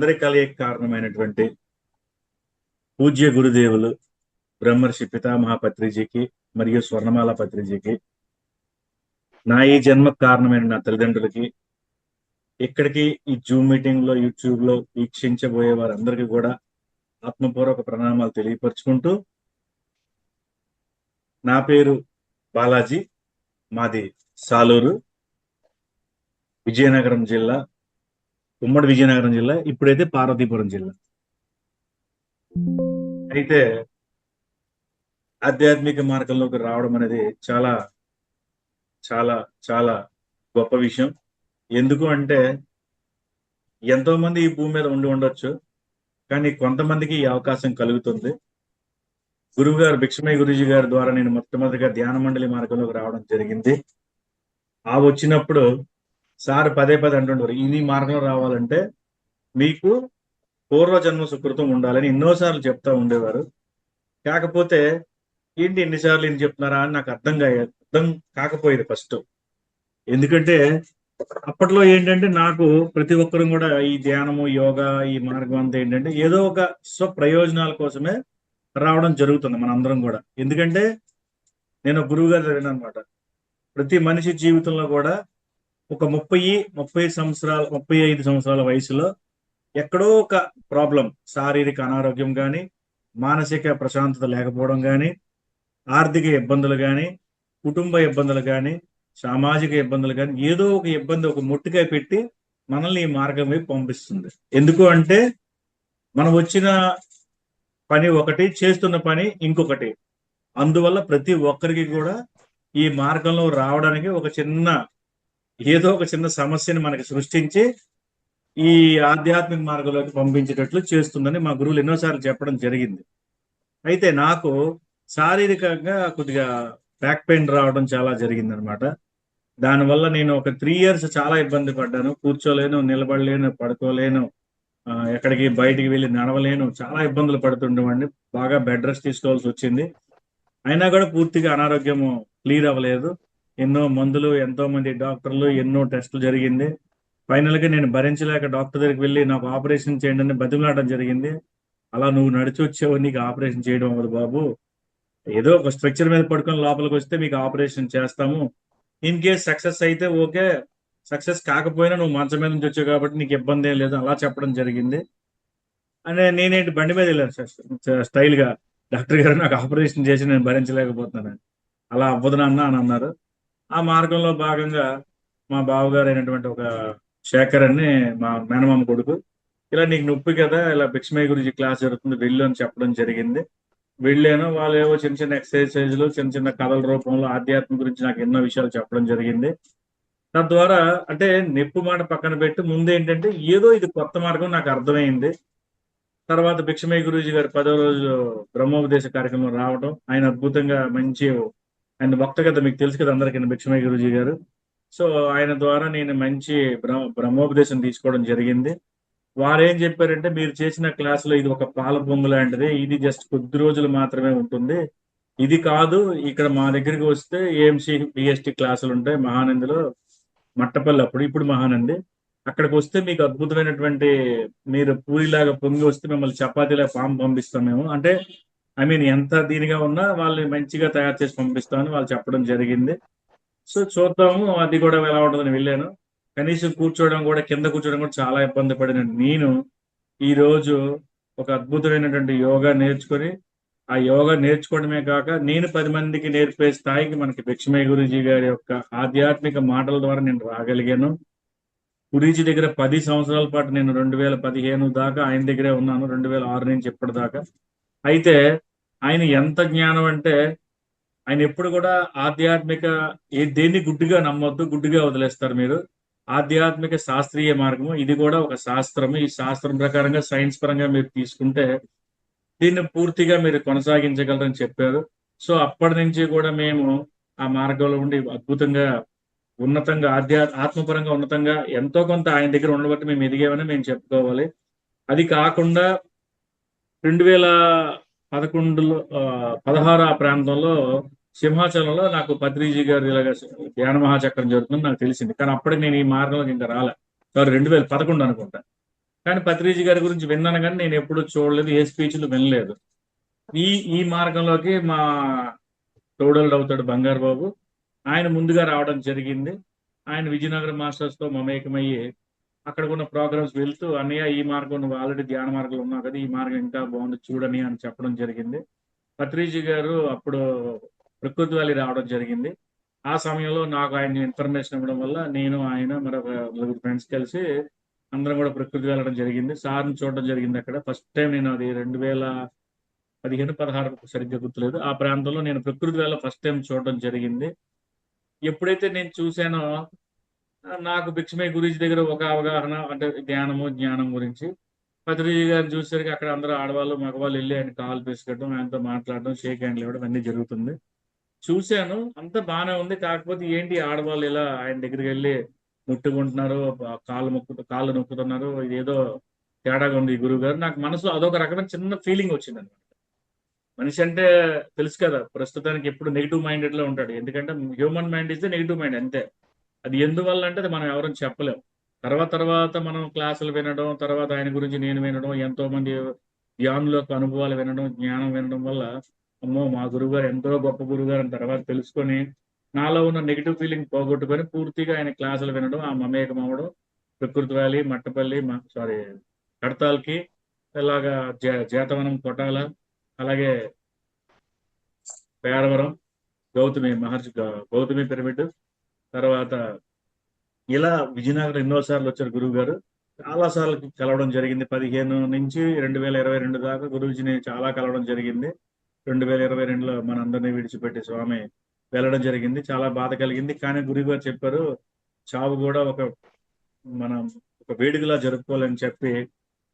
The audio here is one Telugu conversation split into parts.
మనందరి కలయిక కారణమైనటువంటి పూజ్య గురుదేవులు బ్రహ్మర్షి పితామహ పత్రిజీకి మరియు స్వర్ణమాల పత్రిజీకి, నా ఈ జన్మ కారణమైన నా తల్లిదండ్రులకి, ఇక్కడికి ఈ జూమ్ మీటింగ్ లో యూట్యూబ్ లో వీక్షించబోయే వారందరికీ కూడా ఆత్మపూర్వక ప్రణామాలు తెలియపరుచుకుంటూ, నా పేరు బాలాజీ, మాది సాలూరు, విజయనగరం జిల్లా, ఉమ్మడి విజయనగరం జిల్లా, ఇప్పుడైతే పార్వతీపురం జిల్లా. అయితే ఆధ్యాత్మిక మార్గంలోకి రావడం అనేది చాలా చాలా చాలా గొప్ప విషయం. ఎందుకు అంటే ఎంతో మంది ఈ భూమి మీద ఉండి ఉండొచ్చు, కానీ కొంతమందికి ఈ అవకాశం కలుగుతుంది. గురువు గారు భిక్షమయ్య గురూజీ గారి ద్వారా నేను మొట్టమొదటిగా ధ్యాన మండలి మార్గంలోకి రావడం జరిగింది. ఆ వచ్చినప్పుడు సార్ పదే పదే అంటుంటారు, ఈ మార్గంలో రావాలంటే మీకు పూర్వజన్మ సుకృతం ఉండాలని ఎన్నోసార్లు చెప్తా ఉండేవారు. కాకపోతే ఏంటి ఎన్నిసార్లు ఏం చెప్తున్నారా అని నాకు అర్థం కాకపోయేది ఫస్ట్. ఎందుకంటే అప్పట్లో ఏంటంటే నాకు ప్రతి ఒక్కరు కూడా ఈ ధ్యానము, యోగా, ఈ మార్గం అంతా ఏంటంటే ఏదో ఒక స్వప్రయోజనాల కోసమే రావడం జరుగుతుంది మనందరం కూడా. ఎందుకంటే నేను గురువు గారు చదివాను అనమాట. ప్రతి మనిషి జీవితంలో కూడా ఒక 35 సంవత్సరాల వయసులో ఎక్కడో ఒక ప్రాబ్లం, శారీరక అనారోగ్యం కానీ, మానసిక ప్రశాంతత లేకపోవడం కానీ, ఆర్థిక ఇబ్బందులు కానీ, కుటుంబ ఇబ్బందులు కానీ, సామాజిక ఇబ్బందులు కానీ, ఏదో ఒక ఇబ్బంది ఒక ముట్టుకాయ పెట్టి మనల్ని ఈ మార్గం వైపు పంపిస్తుంది. ఎందుకు అంటే మనం వచ్చిన పని ఒకటి, చేస్తున్న పని ఇంకొకటి. అందువల్ల ప్రతి ఒక్కరికి కూడా ఈ మార్గంలో రావడానికి ఏదో ఒక చిన్న సమస్యని మనకి సృష్టించి ఈ ఆధ్యాత్మిక మార్గంలోకి పంపించేటట్లు చేస్తుందని మా గురువులు ఎన్నోసార్లు చెప్పడం జరిగింది. అయితే నాకు శారీరకంగా కొద్దిగా బ్యాక్ పెయిన్ రావడం చాలా జరిగింది అనమాట. దానివల్ల నేను ఒక 3 years చాలా ఇబ్బంది పడ్డాను. కూర్చోలేను, నిలబడలేను, పడుకోలేను, ఎక్కడికి బయటికి వెళ్ళి నడవలేను, చాలా ఇబ్బందులు పడుతుండేవాడిని. బాగా బెడ్ రెస్ట్ తీసుకోవాల్సి వచ్చింది. అయినా కూడా పూర్తిగా అనారోగ్యము క్లియర్ అవ్వలేదు. ఎన్నో మందులు, ఎంతో మంది డాక్టర్లు, ఎన్నో టెస్టులు జరిగింది. ఫైనల్ గా నేను భరించలేక డాక్టర్ దగ్గరికి వెళ్ళి నాకు ఆపరేషన్ చేయండి అని బతిమలాడడం జరిగింది. అలా నువ్వు నడిచి వచ్చావు, నీకు ఆపరేషన్ చేయడం అవ్వదు బాబు, ఏదో ఒక స్ట్రక్చర్ మీద పడుకొని లోపలికి వస్తే మీకు ఆపరేషన్ చేస్తాము, ఇన్ కేస్ సక్సెస్ అయితే ఓకే, సక్సెస్ కాకపోయినా నువ్వు మంచం మీద నుంచి వచ్చావు కాబట్టి నీకు ఇబ్బంది ఏం లేదు, అలా చెప్పడం జరిగింది. అంటే నేనేంటి బండి మీద వెళ్ళాను స్టైల్ గా, డాక్టర్ గారు నాకు ఆపరేషన్ చేసి నేను భరించలేకపోతున్నాను, అలా అవ్వదు నాన్న అని అన్నారు. ఆ మార్గంలో భాగంగా మా బావగారు అయినటువంటి ఒక శేఖర్ అని, మా మేనమామ కొడుకు, ఇలా నీకు నొప్పి కదా, ఇలా భిక్షమయ్య గురించి క్లాస్ జరుగుతుంది వెళ్ళు అని చెప్పడం జరిగింది. వెళ్ళాను. వాళ్ళు ఏవో చిన్న చిన్న ఎక్సర్సైజ్లు, చిన్న చిన్న కథల రూపంలో ఆధ్యాత్మం గురించి నాకు ఎన్నో విషయాలు చెప్పడం జరిగింది. తద్వారా అంటే నొప్పి మాట పక్కన పెట్టి ముందు ఏంటంటే ఏదో ఇది కొత్త మార్గం నాకు అర్థమైంది. తర్వాత భిక్షమయ్య గురూజీ గారు 10వ రోజు బ్రహ్మోపదేశ కార్యక్రమం రావడం, ఆయన అద్భుతంగా ఆయన వక్త కదా, మీకు తెలుసు కదా అందరికీ భిక్షమయ్య గురూజీ గారు. సో ఆయన ద్వారా నేను మంచి బ్రహ్మోపదేశం తీసుకోవడం జరిగింది. వారు ఏం చెప్పారంటే, మీరు చేసిన క్లాసులో ఇది ఒక పాల పొంగు లాంటిది, ఇది జస్ట్ కొద్ది రోజులు మాత్రమే ఉంటుంది, ఇది కాదు, ఇక్కడ మా దగ్గరికి వస్తే ఏఎంసీ బిఎస్టీ క్లాసులు ఉంటాయి మహానందిలో, మట్టపల్లి అప్పుడు, ఇప్పుడు మహానంది, అక్కడికి వస్తే మీకు అద్భుతమైనటువంటి, మీరు పూరిలాగా పొంగి వస్తే మిమ్మల్ని చపాతీలా పంపిస్తాం మేము, అంటే ఐ మీన్ ఎంత దీనిగా ఉన్నా వాళ్ళని మంచిగా తయారు చేసి పంపిస్తామని వాళ్ళు చెప్పడం జరిగింది. సో చూద్దాము అది కూడా ఎలా ఉంటుందని వెళ్ళాను. కనీసం కూర్చోవడం కూడా, కింద కూర్చోవడం కూడా చాలా ఇబ్బంది పడిన నేను ఈ రోజు ఒక అద్భుతమైనటువంటి యోగా నేర్చుకొని, ఆ యోగా నేర్చుకోవడమే కాక నేను 10 మందికి నేర్పే స్థాయికి మనకి భిక్షమయ్య గురూజీ గారి యొక్క ఆధ్యాత్మిక మాటల ద్వారా నేను రాగలిగాను. గురూజీ దగ్గర 10 సంవత్సరాల పాటు నేను 2015 దాకా ఆయన దగ్గరే ఉన్నాను, 2006 నుంచి ఇప్పటిదాకా. అయితే ఆయన ఎంత జ్ఞానం అంటే, ఆయన ఎప్పుడు కూడా ఆధ్యాత్మిక దేన్ని గుడ్డిగా నమ్మొద్దు, గుడ్డిగా వదిలేస్తారు మీరు. ఆధ్యాత్మిక శాస్త్రీయ మార్గము, ఇది కూడా ఒక శాస్త్రము, ఈ శాస్త్రం ప్రకారంగా సైన్స్ పరంగా మీరు తీసుకుంటే దీన్ని పూర్తిగా మీరు కొనసాగించగలరని చెప్పారు. సో అప్పటి నుంచి కూడా మేము ఆ మార్గంలో ఉండి అద్భుతంగా, ఉన్నతంగా, ఆత్మపరంగా ఉన్నతంగా ఎంతో కొంత ఆయన దగ్గర ఉండబట్టి మేము ఎదిగామని మేము చెప్పుకోవాలి. అది కాకుండా 2011లో 16 ఆ ప్రాంతంలో సింహాచలంలో నాకు పత్రిజీ గారు ఇలాగ ధ్యాన మహాచక్రం జరుగుతుందని నాకు తెలిసింది. కానీ అప్పటికి నేను ఈ మార్గంలోకి ఇంకా రాలే. సారీ 2011 అనుకుంటా. కానీ పత్రిజీ గారి గురించి విన్నాను కానీ నేను ఎప్పుడు చూడలేదు, ఏ స్పీచ్లు వినలేదు. ఈ ఈ మార్గంలోకి మా తోడలుడు అవుతాడు బంగారు బాబు, ఆయన ముందుగా రావడం జరిగింది. ఆయన విజయనగరం మాస్టర్స్తో మమేకమయ్యి అక్కడ ఉన్న ప్రోగ్రామ్స్ వెళ్తూ, అన్నయ్య ఈ మార్గం నువ్వు ఆల్రెడీ ధ్యాన మార్గంలో ఉన్నావు కదా, ఈ మార్గం ఇంకా బాగుంది చూడని అని చెప్పడం జరిగింది. పత్రిజీ గారు అప్పుడు ప్రకృతి వ్యాలీ రావడం జరిగింది. ఆ సమయంలో నాకు ఆయన ఇన్ఫర్మేషన్ ఇవ్వడం వల్ల నేను ఆయన మరొక నలుగురు ఫ్రెండ్స్ కలిసి అందరం కూడా ప్రకృతి వెళ్ళడం జరిగింది. సార్ని చూడడం జరిగింది అక్కడ. ఫస్ట్ టైం నేను అది 2015, 16 సరిగ్గా గుర్తులేదు. ఆ ప్రాంతంలో నేను ప్రకృతి వేళ ఫస్ట్ టైం చూడడం జరిగింది. ఎప్పుడైతే నేను చూశానో నాకు భిక్షమయ్య గురించి దగ్గర ఒక అవగాహన, అంటే ధ్యానము జ్ఞానం గురించి. పత్రిజీ గారిని చూసేసరికి అక్కడ అందరూ ఆడవాళ్ళు మగవాళ్ళు వెళ్ళి ఆయన కాలు పిసకడం, ఆయనతో మాట్లాడడం, షేక్ హ్యాండ్లు ఇవ్వడం అన్నీ జరుగుతుంది. చూశాను, అంతా బానే ఉంది. కాకపోతే ఏంటి ఆడవాళ్ళు ఇలా ఆయన దగ్గరికి వెళ్ళి ముట్టుకుంటున్నారు, కాళ్ళు నొక్కుతున్నారు, ఇదేదో తేడాగా ఉంది గురువు గారు. నాకు మనసులో అదొక రకమైన చిన్న ఫీలింగ్ వచ్చింది. మనిషి అంటే తెలుసు కదా, ప్రస్తుతానికి ఎప్పుడు నెగిటివ్ మైండెడ్ లో ఉంటాడు. ఎందుకంటే human mind is the negative mind అంతే. అది ఎందువల్ల అంటే అది మనం ఎవరని చెప్పలేం. తర్వాత తర్వాత మనం క్లాసులు వినడం, తర్వాత ఆయన గురించి నేను వినడం, ఎంతో మంది ధ్యానుల యొక్క అనుభవాలు వినడం, జ్ఞానం వినడం వల్ల అమ్మో మా గురువు గారు ఎంతో గొప్ప గురువు గారు అని తర్వాత తెలుసుకొని, నాలో ఉన్న నెగిటివ్ ఫీలింగ్ పోగొట్టుకొని పూర్తిగా ఆయన క్లాసులు వినడం, ఆ మమేకం అవ్వడం, ప్రకృతి వ్యాలీ, మట్టపల్లి, సారీ కడతాల్కి, ఇలాగా జేతవనం, కొటాల, అలాగే పేరవరం, గౌతమి పిరమిడ్, తర్వాత ఇలా విజయనగరం ఎన్నోసార్లు వచ్చారు గురువు గారు. చాలా సార్లు కలవడం జరిగింది. 15 నుంచి 2022 దాకా గురూజీని చాలా కలవడం జరిగింది. 2022లో మనందరినీ విడిచిపెట్టి స్వామి వెళ్ళడం జరిగింది. చాలా బాధ కలిగింది. కానీ గురువు గారు చెప్పారు, చావు కూడా మనం ఒక వేడుకలా జరుపుకోవాలని చెప్పి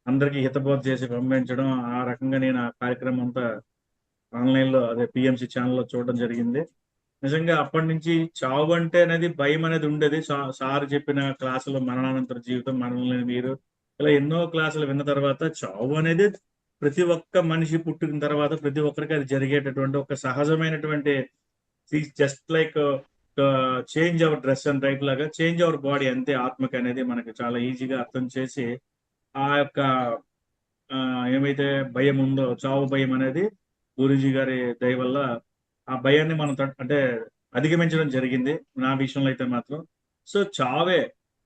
అందరికీ హితబోధ చేసి పంపించడం. ఆ రకంగా నేను ఆ కార్యక్రమం అంతా ఆన్లైన్లో, అదే పిఎంసి ఛానల్లో చూడడం జరిగింది. నిజంగా అప్పటి నుంచి చావు అంటే అనేది భయం అనేది ఉండేది. సార్ చెప్పిన క్లాసులో మరణానంతర జీవితం, మరణం లేని మీరు, ఇలా ఎన్నో క్లాసులు విన్న తర్వాత చావు అనేది ప్రతి ఒక్క మనిషి పుట్టిన తర్వాత ప్రతి ఒక్కరికి అది జరిగేటటువంటి ఒక సహజమైనటువంటి, just like change our dress and type లాగా చేంజ్ అవర్ బాడీ అంతే. ఆత్మకి అనేది మనకి చాలా ఈజీగా అర్థం చేసి ఆ యొక్క ఏమైతే భయం ఉందో, చావు భయం అనేది గురూజీ గారి దయ వల్ల ఆ భయాన్ని మనం అంటే అధిగమించడం జరిగింది నా విషయంలో అయితే మాత్రం. సో చావే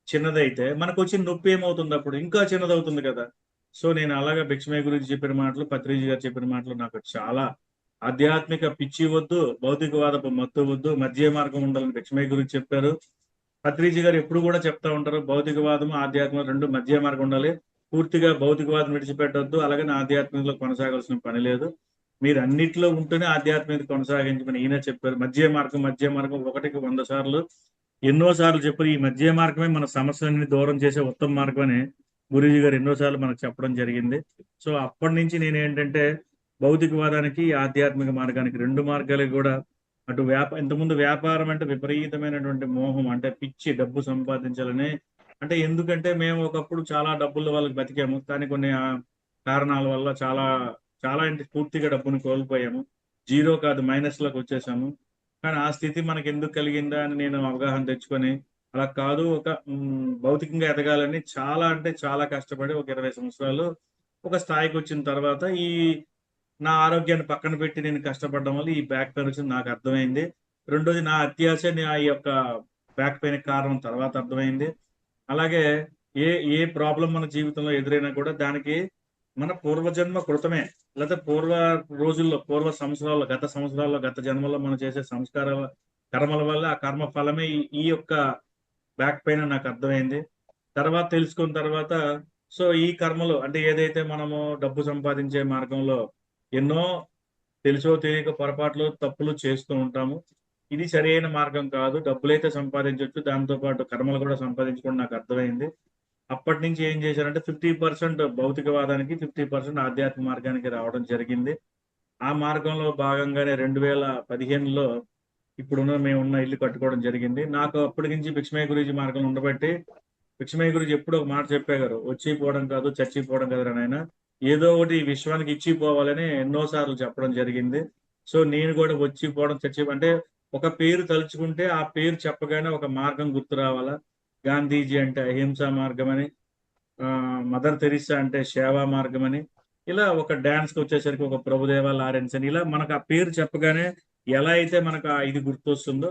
చిన్నదైతే మనకు వచ్చిన నొప్పి ఏమవుతుంది, అప్పుడు ఇంకా చిన్నదవుతుంది కదా. సో నేను అలాగా భిక్షమయ్య గురించి చెప్పిన మాటలు, పత్రిజీ గారు చెప్పిన మాటలు నాకు చాలా ఆధ్యాత్మిక పిచ్చి వద్దు, భౌతికవాదపు మత్తు వద్దు, మధ్య మార్గం ఉండాలని భిక్షమయ్య గురించి చెప్పారు. పత్రిజీ గారు ఎప్పుడు కూడా చెప్తా ఉంటారు, భౌతికవాదం ఆధ్యాత్మిక రెండు మధ్య మార్గం ఉండాలి. పూర్తిగా భౌతికవాదం విడిచిపెట్టొద్దు, అలాగే ఆధ్యాత్మికలో కొనసాగాల్సిన పని లేదు. మీరు అన్నిట్లో ఉంటూనే ఆధ్యాత్మిక కొనసాగించమని ఈయన చెప్పారు. మధ్య మార్గం 1కి 100 సార్లు, ఎన్నో సార్లు చెప్పారు. ఈ మధ్య మార్గమే మన సమస్యలన్నీ దూరం చేసే ఉత్తమ మార్గం అని గురూజీ గారు ఎన్నోసార్లు మనకు చెప్పడం జరిగింది. సో అప్పటి నుంచి నేను ఏంటంటే భౌతికవాదానికి, ఆధ్యాత్మిక మార్గానికి, రెండు మార్గాలకి కూడా అటు ఇంతకుముందు వ్యాపారం అంటే విపరీతమైనటువంటి మోహం, అంటే పిచ్చి, డబ్బు సంపాదించాలని. అంటే ఎందుకంటే మేము ఒకప్పుడు చాలా డబ్బుల వాళ్ళకి బతికాము, కానీ కొన్ని కారణాల వల్ల చాలా చాలా అంటే పూర్తిగా డబ్బును కోల్పోయాము. జీరో కాదు, మైనస్ లోకి వచ్చేసాము. కానీ ఆ స్థితి మనకి ఎందుకు కలిగిందా అని నేను అవగాహన తెచ్చుకొని, అలా కాదు, ఒక భౌతికంగా ఎదగాలని చాలా అంటే చాలా కష్టపడి ఒక 20 సంవత్సరాలు ఒక స్థాయికి వచ్చిన తర్వాత ఈ నా ఆరోగ్యాన్ని పక్కన పెట్టి నేను కష్టపడడం వల్ల ఈ బ్యాక్ పెయిన్ వచ్చింది నాకు అర్థమైంది. రెండోది నా అత్యాశ నా ఈ యొక్క బ్యాక్ పెయిన్ కారణం తర్వాత అర్థమైంది. అలాగే ఏ ఏ ప్రాబ్లం మన జీవితంలో ఎదురైనా కూడా దానికి మన పూర్వజన్మ కృతమే, లేదా పూర్వ సంవత్సరాల్లో, గత సంవత్సరాల్లో, గత జన్మలో మనం చేసే సంస్కారాల, కర్మల వల్ల ఆ కర్మ ఫలమే ఈ యొక్క బ్యాక్ పెయిన్ నాకు అర్థమైంది. తర్వాత తెలుసుకున్న తర్వాత సో ఈ కర్మలు అంటే ఏదైతే మనము డబ్బు సంపాదించే మార్గంలో ఎన్నో తెలుసో తెలియక పొరపాట్లు, తప్పులు చేస్తూ ఉంటాము. ఇది సరైన మార్గం కాదు. డబ్బులైతే సంపాదించవచ్చు, దాంతో పాటు కర్మలు కూడా సంపాదించుకోవడం నాకు అర్థమైంది. అప్పటి నుంచి ఏం చేశారంటే 50% భౌతికవాదానికి, 50% ఆధ్యాత్మిక మార్గానికి రావడం జరిగింది. ఆ మార్గంలో భాగంగానే 2015లో మేమున్న ఇల్లు కట్టుకోవడం జరిగింది. నాకు అప్పటి నుంచి భిక్షమయ్య గురూజీ మార్గంలో ఉండబట్టి, భిక్షమయ్య గురూజీ ఎప్పుడు ఒక మాట చెప్పేవారు, వచ్చిపోవడం కాదు చచ్చిపోవడం కాదు నాయన, ఏదో ఒకటి ఈ విశ్వానికి ఇచ్చిపోవాలని ఎన్నోసార్లు చెప్పడం జరిగింది. సో నేను కూడా వచ్చిపోవడం, అంటే ఒక పేరు తలుచుకుంటే ఆ పేరు చెప్పగానే ఒక మార్గం గుర్తు రావాలా. గాంధీజీ అంటే అహింసా మార్గం అని, మదర్ తెరిసా అంటే సేవా మార్గం అని, ఇలా ఒక డాన్స్కి వచ్చేసరికి ఒక ప్రభుదేవ లారెన్స్ అని, ఇలా మనకు ఆ పేరు చెప్పగానే ఎలా అయితే మనకు ఇది గుర్తొస్తుందో,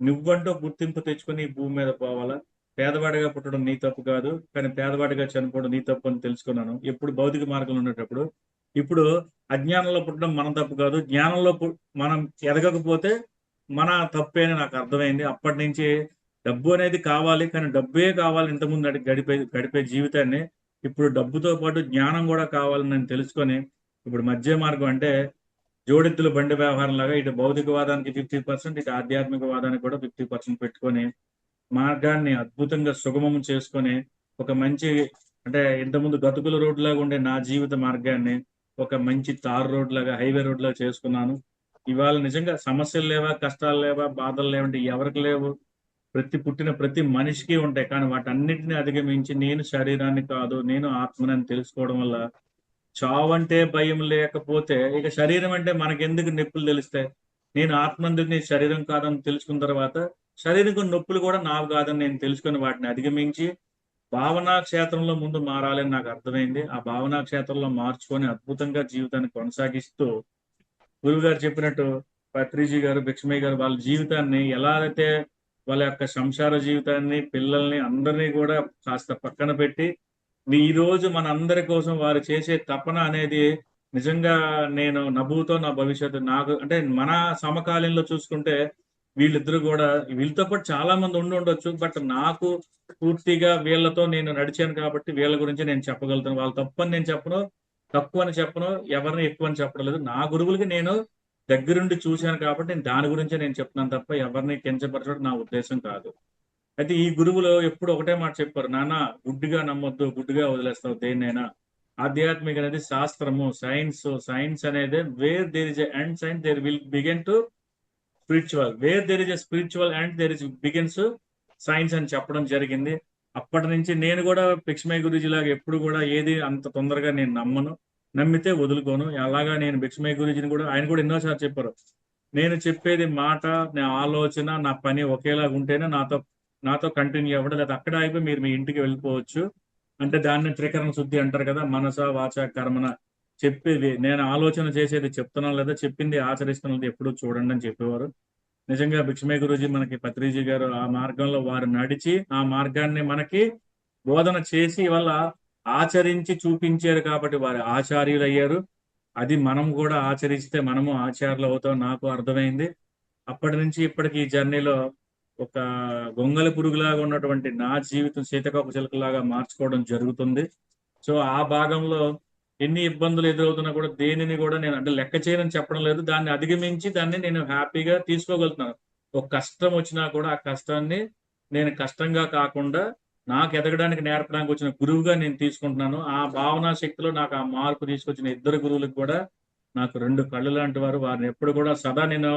నువ్వంటూ గుర్తింపు తెచ్చుకొని ఈ భూమి మీద పోవాలా, పేదవాడిగా పుట్టడం నీ తప్పు కాదు, కానీ పేదవాడిగా చనిపోవడం నీ తప్పు అని తెలుసుకున్నాను ఎప్పుడు భౌతిక మార్గంలో ఉండేటప్పుడు. ఇప్పుడు అజ్ఞానంలో పుట్టడం మన తప్పు కాదు, జ్ఞానంలో మనం ఎదగకపోతే మన తప్పే అని నాకు అర్థమైంది. అప్పటి నుంచి డబ్బు అనేది కావాలి, కానీ డబ్బే కావాలి ఇంతకుముందు గడిపే గడిపే జీవితాన్ని, ఇప్పుడు డబ్బుతో పాటు జ్ఞానం కూడా కావాలని నేను తెలుసుకొని, ఇప్పుడు మధ్య మార్గం అంటే జోడెత్తుల బండి వ్యవహారం లాగా ఇటు భౌతికవాదానికి 50%, ఇటు ఆధ్యాత్మికవాదానికి కూడా 50% పెట్టుకొని మార్గాన్ని అద్భుతంగా సుగమం చేసుకొని, ఒక మంచి అంటే ఇంతకుముందు గతుకుల రోడ్ లాగా ఉండే నా జీవిత మార్గాన్ని ఒక మంచి తార్ రోడ్ లాగా, హైవే రోడ్ లాగా చేసుకున్నాను. ఇవాళ నిజంగా సమస్యలు లేవా, కష్టాలు లేవా, బాధలు లేవంటే ఎవరికి లేవు. పుట్టిన ప్రతి మనిషికి ఉంటాయి. కానీ వాటన్నిటిని అధిగమించి నేను శరీరాన్ని కాదు, నేను ఆత్మని అని తెలుసుకోవడం వల్ల చావంటే భయం లేకపోతే ఇక శరీరం అంటే మనకెందుకు నొప్పులు తెలుస్తాయి. నేను ఆత్మ నీ శరీరం కాదని తెలుసుకున్న తర్వాత శరీరం కొన్ని నొప్పులు కూడా నావి కాదని నేను తెలుసుకొని వాటిని అధిగమించి భావనా క్షేత్రంలో ముందు మారాలని నాకు అర్థమైంది. ఆ భావనా క్షేత్రంలో మార్చుకొని అద్భుతంగా జీవితాన్ని కొనసాగిస్తూ గురువు గారు చెప్పినట్టు పత్రిజీ గారు, భిక్షమయ్య గారు వాళ్ళ జీవితాన్ని ఎలా అయితే వాళ్ళ యొక్క సంసార జీవితాన్ని, పిల్లల్ని అందరినీ కూడా కాస్త పక్కన పెట్టి ఈ రోజు మనందరి కోసం వారు చేసే తపన అనేది నిజంగా నేను నభూతో నా భవిష్యత్తు నాకు అంటే మన సమకాలీనంలో చూసుకుంటే వీళ్ళిద్దరూ కూడా వీళ్ళతో పాటు చాలా మంది ఉండొచ్చు. బట్ నాకు పూర్తిగా వీళ్ళతో నేను నడిచాను కాబట్టి వీళ్ళ గురించి నేను చెప్పగలుగుతాను. వాళ్ళు తప్పని నేను చెప్పను, తక్కువ అని చెప్పను, ఎవరిని ఎక్కువ అని చెప్పడం లేదు. నా గురువులకి నేను దగ్గరుండి చూశాను కాబట్టి దాని గురించే నేను చెప్తున్నాను తప్ప ఎవరిని కించపరచడం నా ఉద్దేశం కాదు. అయితే ఈ గురువులు ఎప్పుడు ఒకటే మాట చెప్పారు, నాన్న గుడ్డిగా నమ్మొద్దు, గుడ్డిగా వదిలేస్తావు దేన్నైనా. ఆధ్యాత్మిక అనేది శాస్త్రము, సైన్స్. సైన్స్ అనేది where there is end science there will begin to spiritual, where there is a spiritual and there is begins science అని చెప్పడం జరిగింది. అప్పటి నుంచి నేను కూడా భిక్షమయ్య గురూజీ లాగా ఎప్పుడు కూడా ఏది అంత తొందరగా నేను నమ్మను, నమ్మితే వదులుకోను. అలాగా నేను భిక్షమయ్య గురూజీని కూడా ఆయన కూడా ఎన్నోసార్లు చెప్పారు, నేను చెప్పేది మాట, నా ఆలోచన, నా పని ఒకేలాగా ఉంటేనే నాతో నాతో కంటిన్యూ అవ్వడం, లేదా అక్కడ అయిపోయి మీరు మీ ఇంటికి వెళ్ళిపోవచ్చు. అంటే దాన్ని త్రికరణ శుద్ధి అంటారు కదా, మనస వాచ కర్మన. చెప్పేది నేను ఆలోచన చేసేది చెప్తున్నాను లేదా చెప్పింది ఆచరిస్తున్నది ఎప్పుడు చూడండి అని చెప్పేవారు. నిజంగా భిక్షమయ్య గురూజీ మనకి పత్రిజీ గారు ఆ మార్గంలో వారు నడిచి ఆ మార్గాన్ని మనకి బోధన చేసి వల్ల ఆచరించి చూపించారు కాబట్టి వారు ఆచార్యులు అయ్యారు. అది మనం కూడా ఆచరిస్తే మనము ఆచార్యులు అవుతాం నాకు అర్థమైంది. అప్పటి నుంచి ఇప్పటికి ఈ జర్నీలో ఒక గొంగళ పురుగులాగా ఉన్నటువంటి నా జీవితం సీతాకోక చిలుకలాగా మార్చుకోవడం జరుగుతుంది. సో ఆ భాగంలో ఎన్ని ఇబ్బందులు ఎదురవుతున్నా కూడా దేనిని కూడా నేను అంటే లెక్క చేయనని చెప్పడం లేదు. దాన్ని అధిగమించి దాన్ని నేను హ్యాపీగా తీసుకోగలుగుతున్నాను. ఒక కష్టం వచ్చినా కూడా ఆ కష్టాన్ని నేను కష్టంగా కాకుండా నాకు ఎదగడానికి నేర్పడానికి వచ్చిన గురువుగా నేను తీసుకుంటున్నాను. ఆ భావనా శక్తిలో నాకు ఆ మార్పు తీసుకొచ్చిన ఇద్దరు గురువులకు కూడా నాకు రెండు కళ్ళు లాంటి వారు. వారిని ఎప్పుడు కూడా సదా నేను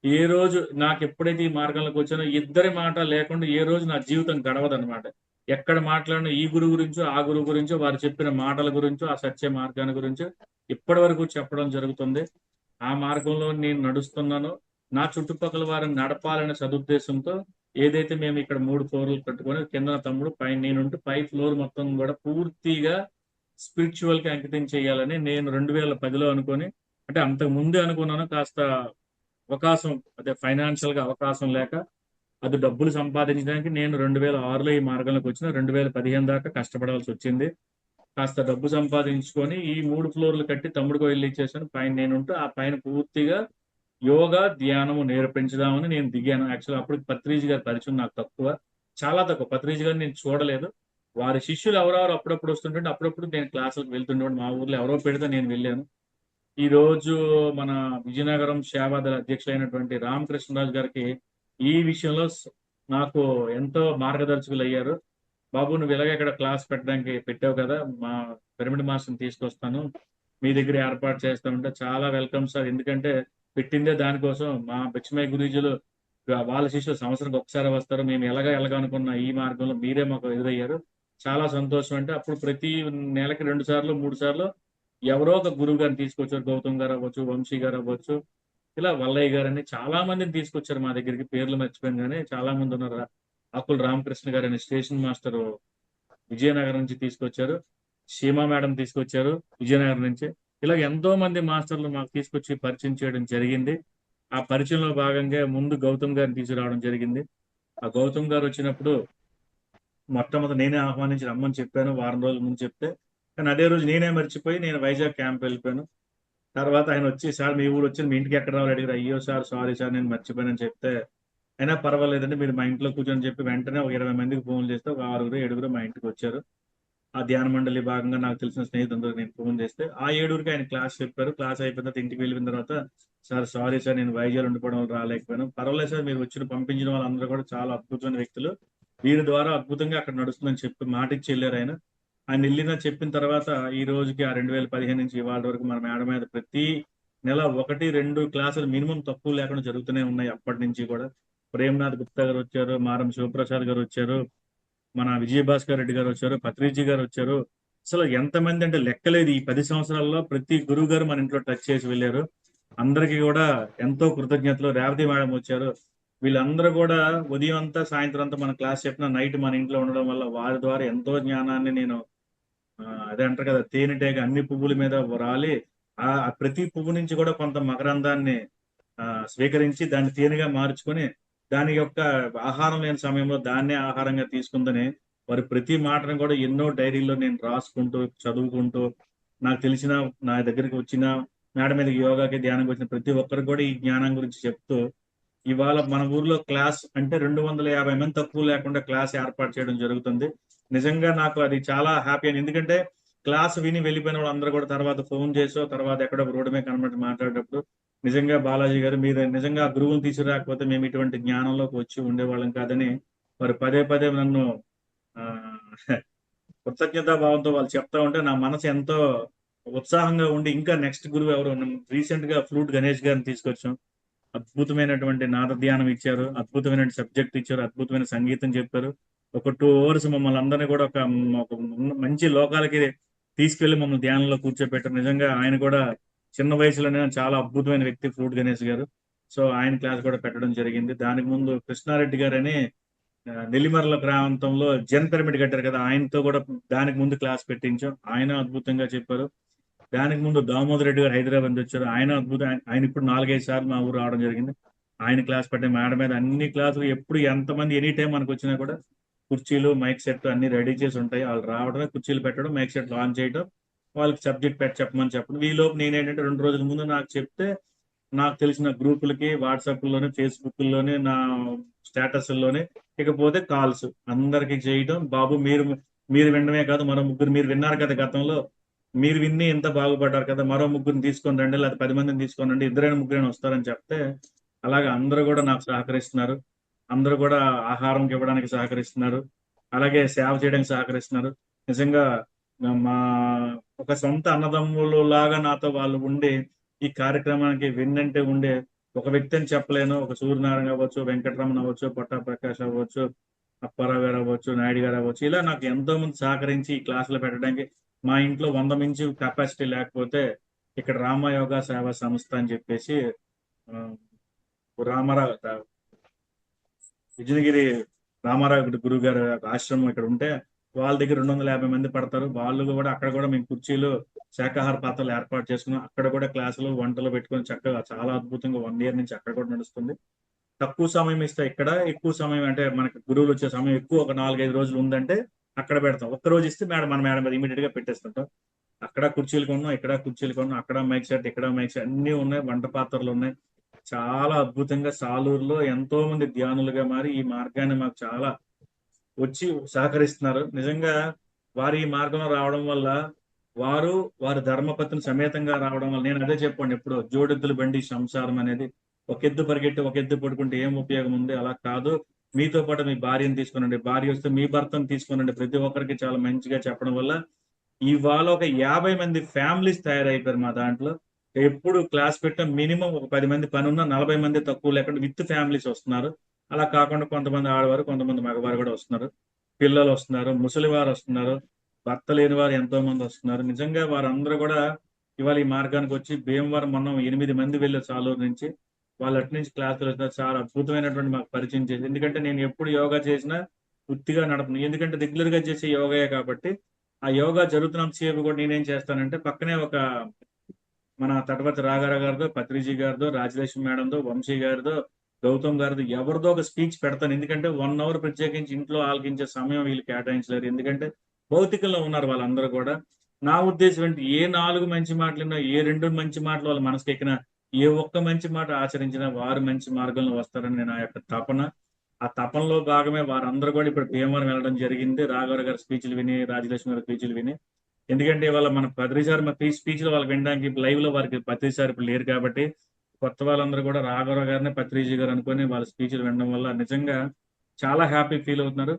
ఏ రోజు నాకు ఎప్పుడైతే ఈ మార్గంలోకి వచ్చానో ఇద్దరి మాట లేకుండా ఏ రోజు నా జీవితం గడవదనమాట. ఎక్కడ మాట్లాడిన ఈ గురువు గురించో, ఆ గురువు గురించో, వారు చెప్పిన మాటల గురించో, ఆ సత్య మార్గాన్ని గురించో ఇప్పటి వరకు చెప్పడం జరుగుతుంది. ఆ మార్గంలో నేను నడుస్తున్నాను. నా చుట్టుపక్కల వారిని నడపాలనే సదుద్దేశంతో ఏదైతే మేము ఇక్కడ 3 ఫ్లోర్లు కట్టుకొని కింద నా తమ్ముడు పైన నేనుంటూ పై ఫ్లోర్ మొత్తం కూడా పూర్తిగా స్పిరిచువల్ కి అంకితం చేయాలని నేను 2010లో అనుకొని, అంటే అంతకు ముందే అనుకున్నాను. కాస్త అవకాశం అదే ఫైనాన్షియల్ గా అవకాశం లేక అది డబ్బులు సంపాదించడానికి నేను 2006లో ఈ మార్గంలోకి వచ్చిన 2015 దాకా కష్టపడాల్సి వచ్చింది. కాస్త డబ్బు సంపాదించుకొని ఈ 3 ఫ్లోర్లు కట్టి తమ్ముడికి వెళ్ళి ఇచ్చేసాను. పైన నేనుంటూ ఆ పైన పూర్తిగా యోగా, ధ్యానము నేర్పించుదామని నేను దిగాను. యాక్చువల్‌గా అప్పటికి పత్రిజీ గారి పరిచయం నాకు తక్కువ. చాలా తక్కువ. పత్రిజీ గారిని నేను చూడలేదు. వారి శిష్యులు ఎవరెవరో అప్పుడప్పుడు వస్తుంటుంటే అప్పుడప్పుడు నేను క్లాసులకు వెళ్తుండేవాడిని. మా ఊర్లో ఎవరో పెడితే నేను వెళ్ళాను. ఈరోజు మన విజయనగరం సేవాదళ అధ్యక్షులైనటువంటి రామకృష్ణరాజు గారికి ఈ విషయంలో నాకు ఎంతో మార్గదర్శకులయ్యారు. బాబు నువ్వు ఇలాగే ఇక్కడ క్లాస్ పెట్టడానికి పెట్టావు కదా! మా పిరమిడ్ మాస్టర్‌ని తీసుకొస్తాను. మీ దగ్గర ఏర్పాటు చేస్తామంటే చాలా వెల్కమ్ సార్. ఎందుకంటే పెట్టిందే దానికోసం. మా భిక్షమయ్య గురూజీలు వాళ్ళ శిష్యులు సంవత్సరానికి ఒకసారి వస్తారు. మేము ఎలాగనుకున్న ఈ మార్గంలో మీరే మాకు ఎదురయ్యారు. చాలా సంతోషం అంటే అప్పుడు ప్రతి నెలకి 2 సార్లు, 3 సార్లు ఎవరో ఒక గురువు గారిని తీసుకొచ్చారు. గౌతమ్ గారు అవ్వచ్చు, వంశీ గారు అవ్వచ్చు, ఇలా వల్లయ్య గారని చాలా మందిని తీసుకొచ్చారు మా దగ్గరికి. పేర్లు మర్చిపోయాను గానీ చాలా మంది ఉన్నారు. ఆకుల రామకృష్ణ గారని స్టేషన్ మాస్టరు విజయనగరం నుంచి తీసుకొచ్చారు. సీమా మేడం తీసుకొచ్చారు విజయనగరం నుంచి. ఇలా ఎంతో మంది మాస్టర్లు మాకు తీసుకొచ్చి పరిచయం చేయడం జరిగింది. ఆ పరిచయంలో భాగంగా ముందు గౌతమ్ గారిని తీసుకురావడం జరిగింది. ఆ గౌతమ్ గారు వచ్చినప్పుడు మొట్టమొదటి నేనే ఆహ్వానించి రమ్మని చెప్పాను వారం రోజుల ముందు చెప్తే. కానీ అదే రోజు నేనే మర్చిపోయి నేను వైజాగ్ క్యాంప్ వెళ్ళిపోయాను. తర్వాత ఆయన వచ్చి, సార్ మీ ఊరు వచ్చి మీ ఇంటికి ఎక్కడ రావాలి అడిగారు. అయ్యో సార్ సారీ సార్ నేను మర్చిపోయానని చెప్తే, అయినా పర్వాలేదండి మీరు మా ఇంట్లో కూర్చొని చెప్పి వెంటనే ఒక 20 మందికి ఫోన్ చేస్తే ఒక 6-7 మా ఇంటికి వచ్చారు. ఆ ధ్యాన మండలి భాగంగా నాకు తెలిసిన స్నేహితులందరూ నేను ఫోన్ చేస్తే ఆ 7కి ఆయన క్లాస్ చెప్పారు. క్లాస్ అయిపోయిన తర్వాత ఇంటికి వెళ్ళిన తర్వాత, సార్ సారీ సార్ నేను వైజాగ్ ఉండిపోవడం వల్ల రాలేకపోయాను. పర్వాలేదు సార్ మీరు వచ్చిన పంపించిన వాళ్ళందరూ కూడా చాలా అద్భుతమైన వ్యక్తులు. వీరి ద్వారా అద్భుతంగా అక్కడ నడుస్తుందని చెప్పి మాట ఇచ్చి వెళ్ళారు ఆయన. ఆయన వెళ్ళిన చెప్పిన తర్వాత ఈ రోజుకి ఆ 2015 నుంచి ఇవాళ వరకు మన మేడ మీద ప్రతి నెల 1-2 క్లాసులు మినిమం తక్కువ లేకుండా జరుగుతూనే ఉన్నాయి అప్పటి నుంచి కూడా. ప్రేమ్నాథ్ గుప్తా గారు వచ్చారు, మారం శివప్రసాద్ గారు వచ్చారు, మన విజయభాస్కర్ రెడ్డి గారు వచ్చారు, పత్రిజీ గారు వచ్చారు. అసలు ఎంతమంది అంటే లెక్కలేదు. ఈ 10 సంవత్సరాల్లో ప్రతి గురువు గారు మన ఇంట్లో టచ్ చేసి వెళ్ళారు. అందరికీ కూడా ఎంతో కృతజ్ఞతలు. రేవతి మేడం వచ్చారు. వీళ్ళందరూ కూడా ఉదయం అంతా సాయంత్రం అంతా మన క్లాస్ చెప్పిన నైట్ మన ఇంట్లో ఉండడం వల్ల వారి ద్వారా ఎంతో జ్ఞానాన్ని నేను అదే అంటారు కదా తేనెటీగ అన్ని పువ్వుల మీద రాలి ఆ ప్రతి పువ్వు నుంచి కూడా కొంత మకరందాన్ని స్వీకరించి దాన్ని తేనెగా మార్చుకొని దాని యొక్క ఆహారం లేని సమయంలో దాన్నే ఆహారంగా తీసుకుందని వారి ప్రతి మాటను కూడా ఎన్నో డైరీల్లో నేను రాసుకుంటూ చదువుకుంటూ నాకు తెలిసిన నా దగ్గరికి వచ్చిన మేడం మీద యోగాకి ధ్యానంకి వచ్చిన ప్రతి ఒక్కరికి కూడా ఈ జ్ఞానం గురించి చెప్తూ ఇవాళ మన ఊర్లో క్లాస్ అంటే 250 మంది తక్కువ లేకుండా క్లాస్ ఏర్పాటు చేయడం జరుగుతుంది. నిజంగా నాకు అది చాలా హ్యాపీ అని. ఎందుకంటే క్లాస్ విని వెళ్ళిపోయిన వాళ్ళందరూ కూడా తర్వాత ఫోన్ చేసో తర్వాత ఎక్కడో రోడ్డు మీద కనబడి మాట్లాడేటప్పుడు నిజంగా బాలాజీ గారు మీరు నిజంగా ఆ గురువుని తీసుకురాకపోతే మేము ఇటువంటి జ్ఞానంలోకి వచ్చి ఉండేవాళ్ళం కాదని మరి పదే పదే నన్ను ఆ కృతజ్ఞతా భావంతో వాళ్ళు చెప్తా ఉంటే నా మనసు ఎంతో ఉత్సాహంగా ఉండి ఇంకా నెక్స్ట్ గురువు ఎవరు రీసెంట్ గా ఫ్లూట్ గణేష్ గారిని తీసుకొచ్చాం. అద్భుతమైనటువంటి నాద ధ్యానం ఇచ్చారు, అద్భుతమైన సబ్జెక్ట్ ఇచ్చారు, అద్భుతమైన సంగీతం చెప్పారు. ఒక 2 అవర్స్ మమ్మల్ని అందరినీ కూడా ఒక మంచి లోకాలకి తీసుకెళ్లి మమ్మల్ని ధ్యానంలో కూర్చోబెట్టారు. నిజంగా ఆయన కూడా చిన్న వయసులోనే చాలా అద్భుతమైన వ్యక్తి ఫ్లూట్ గణేష్ గారు. సో ఆయన క్లాస్ కూడా పెట్టడం జరిగింది. దానికి ముందు కృష్ణారెడ్డి గారు అని నెల్లిమర్ల ప్రాంతంలో జన్ పిరమిడ్ కట్టారు కదా ఆయనతో కూడా దానికి ముందు క్లాస్ పెట్టించాం. ఆయన అద్భుతంగా చెప్పారు. దానికి ముందు దామోదర్ రెడ్డి గారు హైదరాబాద్ నుంచి వచ్చారు. ఆయన అద్భుతం. ఆయన ఇప్పుడు 4-5 సార్లు మా ఊరు రావడం జరిగింది. ఆయన క్లాస్ పెట్టే మేడ మీద అన్ని క్లాసులు ఎప్పుడు ఎంతమంది ఎనీ టైం మనకు వచ్చినా కూడా కుర్చీలు మైక్ సెట్ అన్ని రెడీ చేసి ఉంటాయి. వాళ్ళు రావడమే కుర్చీలు పెట్టడం మైక్ సెట్ ఆన్ చేయడం వాళ్ళకి సబ్జెక్ట్ చెప్పమని చెప్పడం. ఈలోపు నేనేంటంటే 2 రోజుల ముందు నాకు చెప్తే నాకు తెలిసిన గ్రూపులకి వాట్సాప్లోనే ఫేస్బుక్లోనే నా స్టేటస్లోనే ఇకపోతే కాల్స్ అందరికి చేయడం. బాబు మీరు మీరు వినడమే కాదు మరో ముగ్గురు మీరు విన్నారు కదా గతంలో మీరు విన్ని ఎంత బాగుపడ్డారు కదా మరో ముగ్గురిని తీసుకొని రండి లేదా 10 మందిని తీసుకొని రండి ఇద్దరైనా ముగ్గురైనా వస్తారని చెప్తే అలాగే అందరూ కూడా నాకు సహకరిస్తున్నారు. అందరూ కూడా ఆహారం ఇవ్వడానికి సహకరిస్తున్నారు. అలాగే సేవ చేయడానికి సహకరిస్తున్నారు. నిజంగా మా ఒక సొంత అన్నదమ్ములు లాగా నాతో వాళ్ళు ఉండి ఈ కార్యక్రమానికి వెన్నంటే ఉండే ఒక వ్యక్తి అని చెప్పలేను. ఒక సూర్యనారాయణ అవ్వచ్చు, వెంకటరమణ అవ్వచ్చు, పట్టా ప్రకాష్ అవ్వచ్చు, అప్పారావు గారు అవ్వచ్చు, నాయుడు గారు అవ్వచ్చు, ఇలా నాకు ఎంతో మంది సహకరించి ఈ క్లాసులు పెట్టడానికి మా ఇంట్లో 100 మించి కెపాసిటీ లేకపోతే ఇక్కడ రామ యోగా సేవా సంస్థ అని చెప్పేసి ఆ, రామారావు విజయగిరి రామారావు గురువు గారు ఆశ్రమం ఇక్కడ ఉంటే వాళ్ళ దగ్గర 250 మంది పడతారు. వాళ్ళు కూడా అక్కడ కూడా మేము కుర్చీలు శాకాహార పాత్రలు ఏర్పాటు చేసుకున్నాం. అక్కడ కూడా క్లాసులు వంటలు పెట్టుకొని చక్కగా చాలా అద్భుతంగా 1 ఇయర్ నుంచి అక్కడ కూడా నడుస్తుంది. తక్కువ సమయం ఇస్తే ఇక్కడ ఎక్కువ సమయం అంటే మనకి గురువులు వచ్చే సమయం ఎక్కువ ఒక 4-5 రోజులు ఉందంటే అక్కడ పెడతాం. ఒక్క రోజు ఇస్తే మన మేడం మీద ఇమీడియట్ గా పెట్టేస్తుంటాం. అక్కడ కుర్చీలు కొన్నాం, ఇక్కడ కుర్చీలు కొన్నాం, అక్కడ మైక్ సెట్, ఇక్కడ మైక్ సెట్ అన్ని ఉన్నాయి. వంట పాత్రలు ఉన్నాయి. చాలా అద్భుతంగా సాలూరులో ఎంతో మంది ధ్యానులుగా మారి ఈ మార్గాన్ని మాకు చాలా వచ్చి సహకరిస్తున్నారు. నిజంగా వారి ఈ మార్గంలో రావడం వల్ల వారు వారి ధర్మపత్ని సమేతంగా రావడం వల్ల నేను అదే చెప్పండి ఎప్పుడు జోడెద్దుల బండి సంసారం అనేది ఒక ఎద్దు పరిగెట్టి ఒక ఎద్దు పడుకుంటే ఏం ఉపయోగం ఉంది అలా కాదు. మీతో పాటు మీ భార్యను తీసుకునండి, భార్య వస్తే మీ భర్తను తీసుకునండి. ప్రతి ఒక్కరికి చాలా మంచిగా చెప్పడం వల్ల ఇవాళ ఒక 50 మంది ఫ్యామిలీస్ తయారైపోయారు మా దాంట్లో. ఎప్పుడు క్లాస్ పెట్టిన మినిమం ఒక 10 మంది పని ఉన్న 40 మంది తక్కువ లేకుండా విత్ ఫ్యామిలీస్ వస్తున్నారు. అలా కాకుండా కొంతమంది ఆడవారు కొంతమంది మగవారు కూడా వస్తున్నారు. పిల్లలు వస్తున్నారు, ముసలి వారు వస్తున్నారు, భర్త లేని వారు ఎంతో మంది వస్తున్నారు. నిజంగా వారందరూ కూడా ఇవాళ ఈ మార్గానికి వచ్చి భీమవరం మనం 8 మంది వెళ్ళారు సాలూరు నుంచి. వాళ్ళు అటు నుంచి క్లాసులు వస్తున్నారు. చాలా అద్భుతమైనటువంటి మాకు పరిచయం చేసి ఎందుకంటే నేను ఎప్పుడు యోగా చేసినా ఉత్తిగా నడపను. ఎందుకంటే రెగ్యులర్ గా చేసే యోగాయే కాబట్టి ఆ యోగా జరుగుతున్నంత సేపు కూడా నేనేం చేస్తానంటే పక్కనే ఒక మన తటవర్తి రాఘారావు గారిదో, పత్రిజీ గారిదో, రాజలక్ష్మి మేడందో, వంశీ గారిదో, గౌతమ్ గారిదో ఎవరిదో ఒక స్పీచ్ పెడతాను. ఎందుకంటే 1 అవర్ ప్రత్యేకించి ఇంట్లో ఆలకించే సమయం వీళ్ళు కేటాయించలేరు. ఎందుకంటే భౌతికంలో ఉన్నారు వాళ్ళందరూ కూడా. నా ఉద్దేశం ఏంటి, ఏ 4 మంచి మాటలున్నా, ఏ 2 మంచి మాటలు వాళ్ళ మనసుకెక్కినా, ఏ ఒక్క మంచి మాట ఆచరించినా వారు మంచి మార్గంలో వస్తారని నా యొక్క తపన. ఆ తపనలో భాగమే వారందరూ కూడా ఇప్పుడు భీమవరం వెళ్ళడం జరిగింది. రాఘవరావు గారి స్పీచ్లు విని, రాజలక్ష్మి గారి స్పీచ్లు విని. ఎందుకంటే ఇవాళ మన పత్రి సార్ మా స్పీచ్ లో వాళ్ళకి వినడానికి లైవ్ లో వారికి పత్రి సార్ ఇప్పుడు లేరు కాబట్టి కొత్త వాళ్ళందరూ కూడా రాఘవరావు గారిని పత్రిజీ గారు అనుకుని వాళ్ళ స్పీచ్లు వినడం వల్ల నిజంగా చాలా హ్యాపీ ఫీల్ అవుతున్నారు.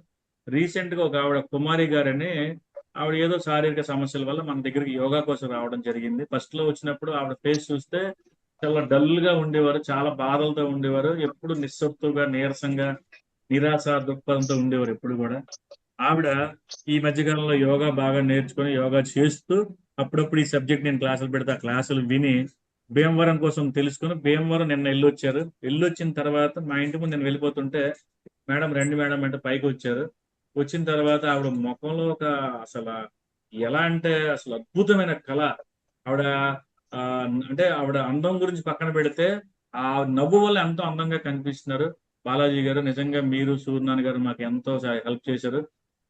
రీసెంట్ గా ఒక ఆవిడ కుమారి గారని ఆవిడ ఏదో శారీరక సమస్యల వల్ల మన దగ్గరికి యోగా కోసం రావడం జరిగింది. ఫస్ట్ లో వచ్చినప్పుడు ఆవిడ ఫేస్ చూస్తే చాలా డల్ గా ఉండేవారు, చాలా బాధలతో ఉండేవారు, ఎప్పుడు నిస్సత్తుగా నీరసంగా నిరాశ దృక్పథంతో ఉండేవారు ఎప్పుడు కూడా. ఆవిడ ఈ మధ్యకాలంలో యోగా బాగా నేర్చుకుని యోగా చేస్తూ అప్పుడప్పుడు ఈ సబ్జెక్ట్ నేను క్లాసులు పెడితే ఆ క్లాసులు విని భీమవరం కోసం తెలుసుకుని భీమవరం నిన్న వెళ్ళొచ్చారు. వెళ్ళొచ్చిన తర్వాత మా ఇంటి ముందు నేను వెళ్ళిపోతుంటే మేడం రండి మేడం అంటే పైకి వచ్చారు. వచ్చిన తర్వాత ఆవిడ ముఖంలో ఒక అసలు ఎలా అంటే అసలు అద్భుతమైన కళ. ఆవిడ ఆ, అంటే ఆవిడ అందం గురించి పక్కన పెడితే ఆ నవ్వు వల్ల ఎంతో అందంగా కనిపిస్తున్నారు. బాలాజీ గారు నిజంగా మీరు సూర్యనారాయణ గారు మాకు ఎంతో హెల్ప్ చేశారు.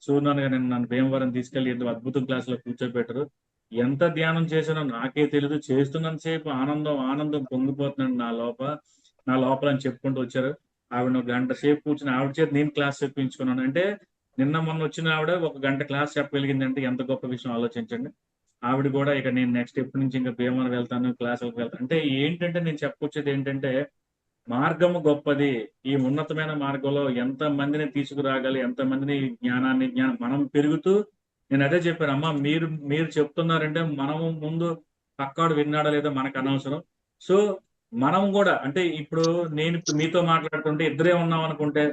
సూర్యనారాయణ గారు నన్ను భీమవరం తీసుకెళ్లి ఎంతో అద్భుతం క్లాస్ లో కూర్చోబెట్టారు. ఎంత ధ్యానం చేశానో నాకే తెలియదు. చేస్తున్నంత సేపు ఆనందం ఆనందం పొంగిపోతున్నాను నా లోపల అని చెప్పుకుంటూ వచ్చారు. ఆవిడ ఒక గంట సేపు కూర్చుని ఆవిడ చేతి నేను క్లాస్ చెప్పించుకున్నాను. అంటే నిన్న మొన్న వచ్చిన ఆవిడ ఒక గంట క్లాస్ చెప్పగలిగిందంటే ఎంత గొప్ప విషయం ఆలోచించండి. ఆవిడ కూడా ఇక నేను నెక్స్ట్ ఎప్పటి నుంచి ఇంకా భీమవరం వెళ్తాను, క్లాసులకు వెళ్తాను. అంటే ఏంటంటే నేను చెప్పొచ్చేది ఏంటంటే మార్గము గొప్పది. ఈ ఉన్నతమైన మార్గంలో ఎంత మందిని తీసుకురాగలి, ఎంత మందిని జ్ఞానం మనం పెరుగుతూ. నేను అదే చెప్పాను, అమ్మా మీరు మీరు చెప్తున్నారంటే మనము ముందు పక్కాడు విన్నాడా లేదా మనకు అనవసరం. సో మనం కూడా అంటే ఇప్పుడు నేను ఇప్పుడు మీతో మాట్లాడుతుంటే ఇద్దరే ఉన్నాం అనుకుంటే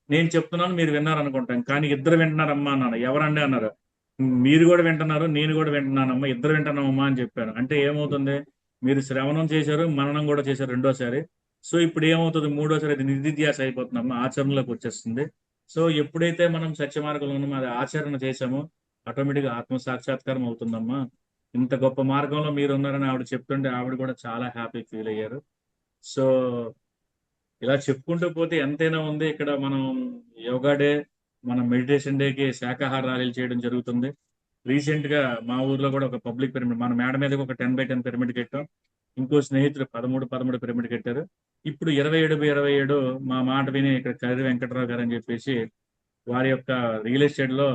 నేను చెప్తున్నాను మీరు విన్నారు అనుకుంటాం, కానీ ఇద్దరు వింటున్నారమ్మా అన్నాను. ఎవరండి అన్నారు. మీరు కూడా వింటున్నారు, నేను కూడా వింటున్నానమ్మా, ఇద్దరు వింటున్నామమ్మా అని చెప్పాను. అంటే ఏమవుతుంది, మీరు శ్రవణం చేశారు, మననం కూడా చేశారు రెండోసారి. సో ఇప్పుడు ఏమవుతుంది, మూడోసారి అది నిధిధ్యాస అయిపోతుందమ్మా, ఆచరణలోకి వచ్చేస్తుంది. సో ఎప్పుడైతే మనం సత్య మార్గంలో ఉన్నామో అది ఆచరణ చేసామో ఆటోమేటిక్గా ఆత్మ సాక్షాత్కారం అవుతుందమ్మా. ఇంత గొప్ప మార్గంలో మీరు ఉన్నారని ఆవిడ చెప్తుంటే ఆవిడ కూడా చాలా హ్యాపీ ఫీల్ అయ్యారు. సో ఇలా చెప్పుకుంటూ పోతే ఎంతైనా ఉంది. ఇక్కడ మనం యోగా డే, మన మెడిటేషన్ డేకి శాకాహార ర్యాలీలు చేయడం జరుగుతుంది. రీసెంట్ గా మా ఊర్లో కూడా ఒక పబ్లిక్ పిరమిడ్, మన మేడ మీద ఒక 10x10 పిరమిడ్ కట్టాం. ఇంకో స్నేహితులు 13x13 పిరమిడ్ కట్టారు. ఇప్పుడు 27x27 మా మాట విని ఇక్కడ కర్రి వెంకటరావు గారు అని చెప్పేసి వారి యొక్క రియల్ ఎస్టేట్ లో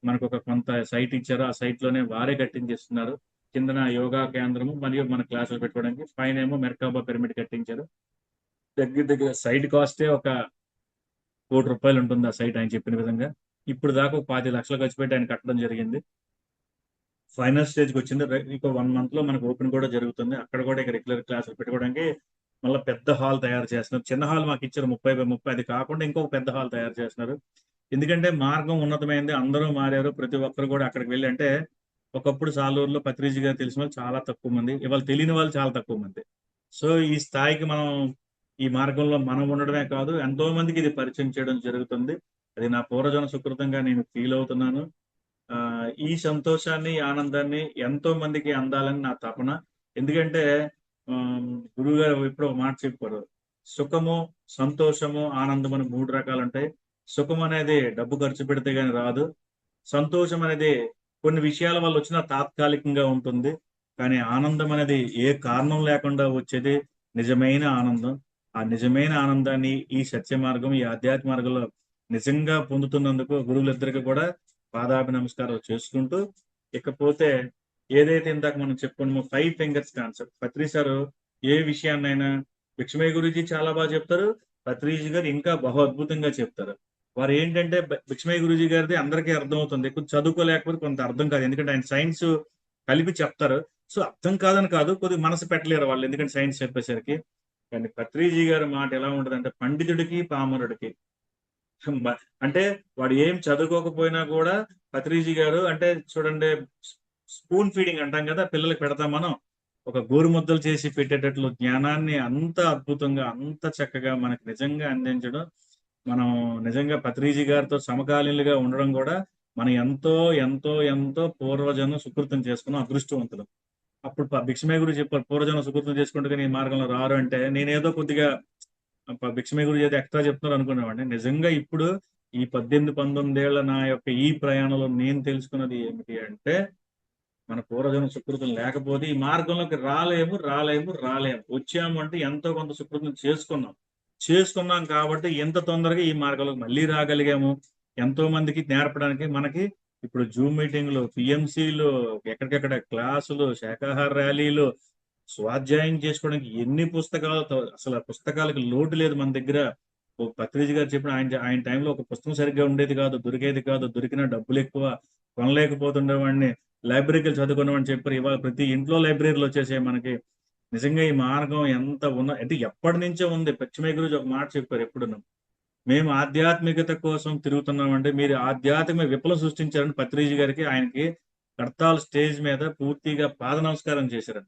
మనకు ఒక కొంత సైట్ ఇచ్చారు. ఆ సైట్ లోనే వారే కట్టించేస్తున్నారు. కిందన యోగా కేంద్రము మరియు మన క్లాసులు పెట్టుకోవడానికి, పైన ఏమో మెర్కాబా పిరమిడ్ కట్టించారు. దగ్గర దగ్గర సైట్ కాస్టే ఒక ₹1,00,00,000 ఉంటుంది ఆ సైట్ ఆయన చెప్పిన విధంగా. ఇప్పుడు దాకా ఒక 25 లక్షలు ఖర్చు పెట్టి ఆయన కట్టడం జరిగింది. ఫైనల్ స్టేజ్కి వచ్చింది. ఇంకో 1 మంత్ లో మనకు ఓపెన్ కూడా జరుగుతుంది. అక్కడ కూడా ఇక రెగ్యులర్ క్లాసులు పెట్టుకోవడానికి మళ్ళీ పెద్ద హాల్ తయారు చేస్తున్నారు. చిన్న హాల్ మాకు ఇచ్చారు 30x30, అది కాకుండా ఇంకొక పెద్ద హాల్ తయారు చేస్తున్నారు. ఎందుకంటే మార్గం ఉన్నతమైంది, అందరూ మారారు. ప్రతి ఒక్కరు కూడా అక్కడికి వెళ్ళి అంటే ఒకప్పుడు సాలూరులో పత్రిజీ గారు తెలిసిన వాళ్ళు చాలా తక్కువ మంది, ఇవాళ తెలియని వాళ్ళు చాలా తక్కువ మంది. సో ఈ స్థాయికి మనం ఈ మార్గంలో మనం ఉండడమే కాదు, ఎంతో మందికి ఇది పరిచయం చేయడం జరుగుతుంది. అది నా పూర్వజన సుకృతంగా నేను ఫీల్ అవుతున్నాను. ఆ ఈ సంతోషాన్ని, ఈ ఆనందాన్ని ఎంతో మందికి అందాలని నా తపన. ఎందుకంటే గురువు గారు ఇప్పుడు ఒక మాట చెప్పారు, సుఖము, సంతోషము, ఆనందం అని 3 రకాలు ఉంటాయి. సుఖం అనేది డబ్బు ఖర్చు పెడితే గాని రాదు. సంతోషం అనేది కొన్ని విషయాల వల్ల వచ్చినా తాత్కాలికంగా ఉంటుంది. కానీ ఆనందం అనేది ఏ కారణం లేకుండా వచ్చేది నిజమైన ఆనందం. ఆ నిజమైన ఆనందాన్ని ఈ సత్య మార్గం, ఈ ఆధ్యాత్మ మార్గంలో నిజంగా పొందుతున్నందుకు గురువులిద్దరికి కూడా పాదాభి నమస్కారాలు చేసుకుంటూ, ఇకపోతే ఏదైతే ఇందాక మనం చెప్పుకున్నామో 5 ఫింగర్స్ కాన్సెప్ట్, పత్రి సారు ఏ విషయాన్నైనా భిక్షమయ్య గురించి చాలా బాగా చెప్తారు. పత్రిజీ గారు ఇంకా బహు అద్భుతంగా చెప్తారు. వారు ఏంటంటే భిక్షమయ్య గురుజీ గారిది అందరికీ అర్థం అవుతుంది, కొంచెం చదువుకోలేకపోతే కొంత అర్థం కాదు. ఎందుకంటే ఆయన సైన్స్ కలిపి చెప్తారు. సో అర్థం కాదని కాదు, కొద్దిగా మనసు పెట్టలేరు వాళ్ళు, ఎందుకంటే సైన్స్ చెప్పేసరికి. కానీ పత్రిజీ గారి మాట ఎలా ఉంటదంటే పండితుడికి పామరుడికి అంటే వాడు ఏం చదువుకోకపోయినా కూడా పత్రిజీ గారు అంటే చూడండి, స్పూన్ ఫీడింగ్ అంటాం కదా, పిల్లలకి పెడతాం మనం, ఒక గోరుముద్దలు చేసి పెట్టేటట్లు జ్ఞానాన్ని అంత అద్భుతంగా అంత చక్కగా మనకు నిజంగా అందించడం మనం నిజంగా పత్రిజీ గారితో సమకాలీనులుగా ఉండడం కూడా మనం ఎంతో ఎంతో ఎంతో పూర్వజన్మ సుకృతం చేసుకున్న అదృష్టవంతులు. అప్పుడు భిక్షమే గురించి చెప్పారు, పూర్వజన్మ సుకృతం చేసుకుంటే కానీ ఈ మార్గంలో రారు అంటే నేనేదో కొద్దిగా భిక్షమే గురించి ఏదో ఎక్స్ట్రా చెప్తున్నారు అనుకునేవాడిని. నిజంగా ఇప్పుడు ఈ 18, 19 ఏళ్ల నా యొక్క ఈ ప్రయాణంలో నేను తెలుసుకున్నది ఏమిటి అంటే, మన పూర్వజన్మ సుకృతం లేకపోతే ఈ మార్గంలోకి రాలేము రాలేము రాలేము. వచ్చాము అంటే ఎంతో కొంత సుకృతం చేసుకున్నాం. చేసుకున్నాం కాబట్టి ఎంత తొందరగా ఈ మార్గంలోకి మళ్ళీ రాగలిగాము. ఎంతో మందికి నేర్పడానికి మనకి ఇప్పుడు జూమ్ మీటింగ్లు, పిఎంసీలు, ఎక్కడికెక్కడ క్లాసులు, శాకాహార ర్యాలీలు, స్వాధ్యాయం చేసుకోవడానికి ఎన్ని పుస్తకాలు, అసలు ఆ పుస్తకాలకు లోటు లేదు మన దగ్గర. ఓ పత్రిజీ గారు చెప్పిన ఆయన ఆయన టైంలో ఒక పుస్తకం సరిగ్గా ఉండేది కాదు, దొరికేది కాదు, దొరికిన డబ్బులు ఎక్కువ, కొనలేకపోతుండేవాడిని. లైబ్రరీకి చదువుకున్నామని చెప్పారు. ఇవాళ ప్రతి ఇంట్లో లైబ్రరీలు వచ్చేసాయి మనకి. నిజంగా ఈ మార్గం ఎంత అంటే ఎప్పటి నుంచో ఉంది. పశ్చిమయ్య గురించి ఒక మాట చెప్పారు ఎప్పుడున్నా, మేము ఆధ్యాత్మికత కోసం తిరుగుతున్నామంటే మీరు ఆధ్యాత్మిక విప్లవం సృష్టించారని పత్రిజీ గారికి ఆయనకి కడతాల్ స్టేజ్ మీద పూర్తిగా పాద నమస్కారం చేశారు.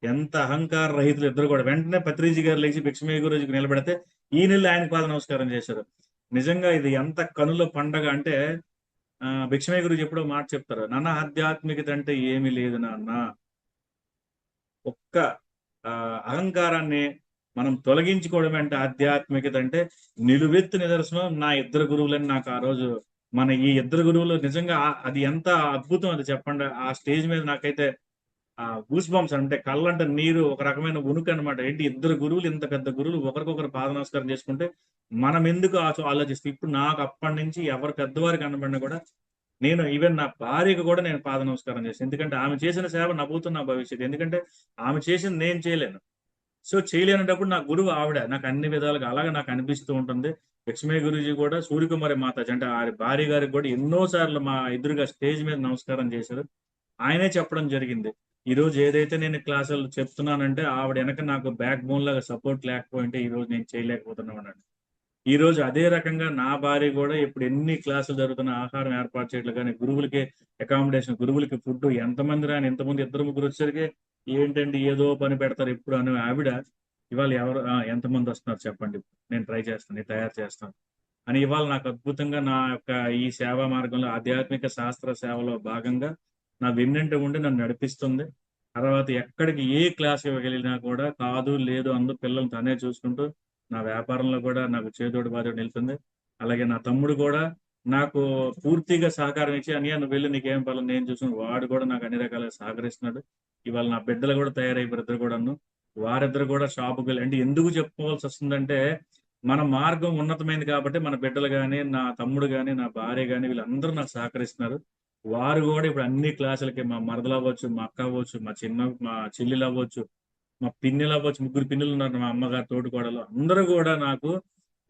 ఎంత అహంకార రహితులు ఇద్దరు కూడా. వెంటనే పత్రిజీ గారు లేచి భిక్షమయ్య గురుజీకి నిలబడితే ఈయనెళ్ళి ఆయన పాద నమస్కారం చేశారు. నిజంగా ఇది ఎంత కనుల పండగ అంటే భిక్షమయ్య గురుజీ ఎప్పుడో మాట చెప్తారు, నాన్న ఆధ్యాత్మికత అంటే ఏమీ లేదు నాన్న, ఒక్క అహంకారాన్ని మనం తొలగించుకోవడం అంటే ఆధ్యాత్మికత అంటే నిలువెత్తు నిదర్శనం నా ఇద్దరు గురువులని నాకు ఆ రోజు. మన ఈ ఇద్దరు గురువులు నిజంగా అది ఎంత అద్భుతం అది చెప్పండి. ఆ స్టేజ్ మీద నాకైతే గూస్ బంప్స్, అంటే కళ్ళంటే నీరు, ఒక రకమైన ఉనుకు అనమాట. ఏంటి ఇద్దరు గురువులు, ఇంత పెద్ద గురువులు ఒకరికొకరు పాద నమస్కారం చేసుకుంటే మనం ఎందుకు ఆలోచిస్తే, ఇప్పుడు నాకు అప్పటి నుంచి ఎవరు పెద్దవారికి కనబడినా కూడా నేను ఈవెన్ నా భార్యకు కూడా నేను పాద నమస్కారం చేస్తాను. ఎందుకంటే ఆమె చేసిన సేవ నవ్వుతున్న నా భవిష్యత్తు. ఎందుకంటే ఆమె చేసింది నేను చేయలేను. సో చేయలేనప్పుడు నా గురువు ఆవిడ నాకు అన్ని విధాలుగా అలాగే నాకు అనిపిస్తూ ఉంటుంది. లక్ష్మీ గురూజీ కూడా సూర్యకుమారి మాతాజీ అంటే ఆ భార్య గారికి కూడా ఎన్నో సార్లు మా ఎదురుగా స్టేజ్ మీద నమస్కారం చేశారు. ఆయనే చెప్పడం జరిగింది, ఈ రోజు ఏదైతే నేను క్లాసులు చెప్తున్నానంటే ఆవిడ వెనక నాకు బ్యాక్ బోన్ లాగా సపోర్ట్ లేకపోయింటే ఈ రోజు నేను చేయలేకపోతున్నాను. ఈ రోజు అదే రకంగా నా భార్య కూడా ఇప్పుడు ఎన్ని క్లాసులు జరుగుతున్న ఆహారం ఏర్పాటు చేయట్లు కానీ, గురువులకి అకామిడేషన్, గురువులకి ఫుడ్, ఎంతమంది రాని ఎంతమంది, ఇద్దరు ముగ్గురు వచ్చేసరికి ఏంటండి ఏదో పని పెడతారు ఎప్పుడు అనే ఆవిడ ఇవాళ ఎవరు ఎంతమంది వస్తున్నారు చెప్పండి, నేను ట్రై చేస్తాను, నేను తయారు చేస్తాను అని ఇవాళ నాకు అద్భుతంగా నా యొక్క ఈ సేవా మార్గంలో ఆధ్యాత్మిక శాస్త్ర సేవలో భాగంగా నా వెన్నంట ఉండి నన్ను నడిపిస్తుంది. తర్వాత ఎక్కడికి ఏ క్లాస్ వెళ్ళినా కూడా కాదు లేదు అందరూ పిల్లల్ని తనే చూసుకుంటూ నా వ్యాపారంలో కూడా నాకు చేదోడు బాదోడు నిలుతుంది. అలాగే నా తమ్ముడు కూడా నాకు పూర్తిగా సహకారం ఇచ్చి, అన్నయ్య నువ్వు వెళ్ళి నీకేం పర్లేదు నేను చూసుకుని, వాడు కూడా నాకు అన్ని రకాలుగా సహకరిస్తున్నాడు. ఇవాళ నా బిడ్డలు కూడా తయారైపోయారు ఇద్దరు కూడాను. వారిద్దరు కూడా షాపుకి వెళ్ళి, అంటే ఎందుకు చెప్పుకోవాల్సి వస్తుందంటే మన మార్గం ఉన్నతమైంది కాబట్టి మన బిడ్డలు కానీ, నా తమ్ముడు కానీ, నా భార్య కానీ వీళ్ళందరూ నాకు సహకరిస్తున్నారు. వారు కూడా ఇప్పుడు అన్ని క్లాసులకి, మా మరదలు అవ్వచ్చు, మా అక్క అవ్వచ్చు, మా చెల్లెలు అవ్వచ్చు, మా పిన్నెలు అవ్వచ్చు, ముగ్గురు పిన్నెలు ఉన్నారు, మా అమ్మగారు తోడుకోడలు అందరూ కూడా నాకు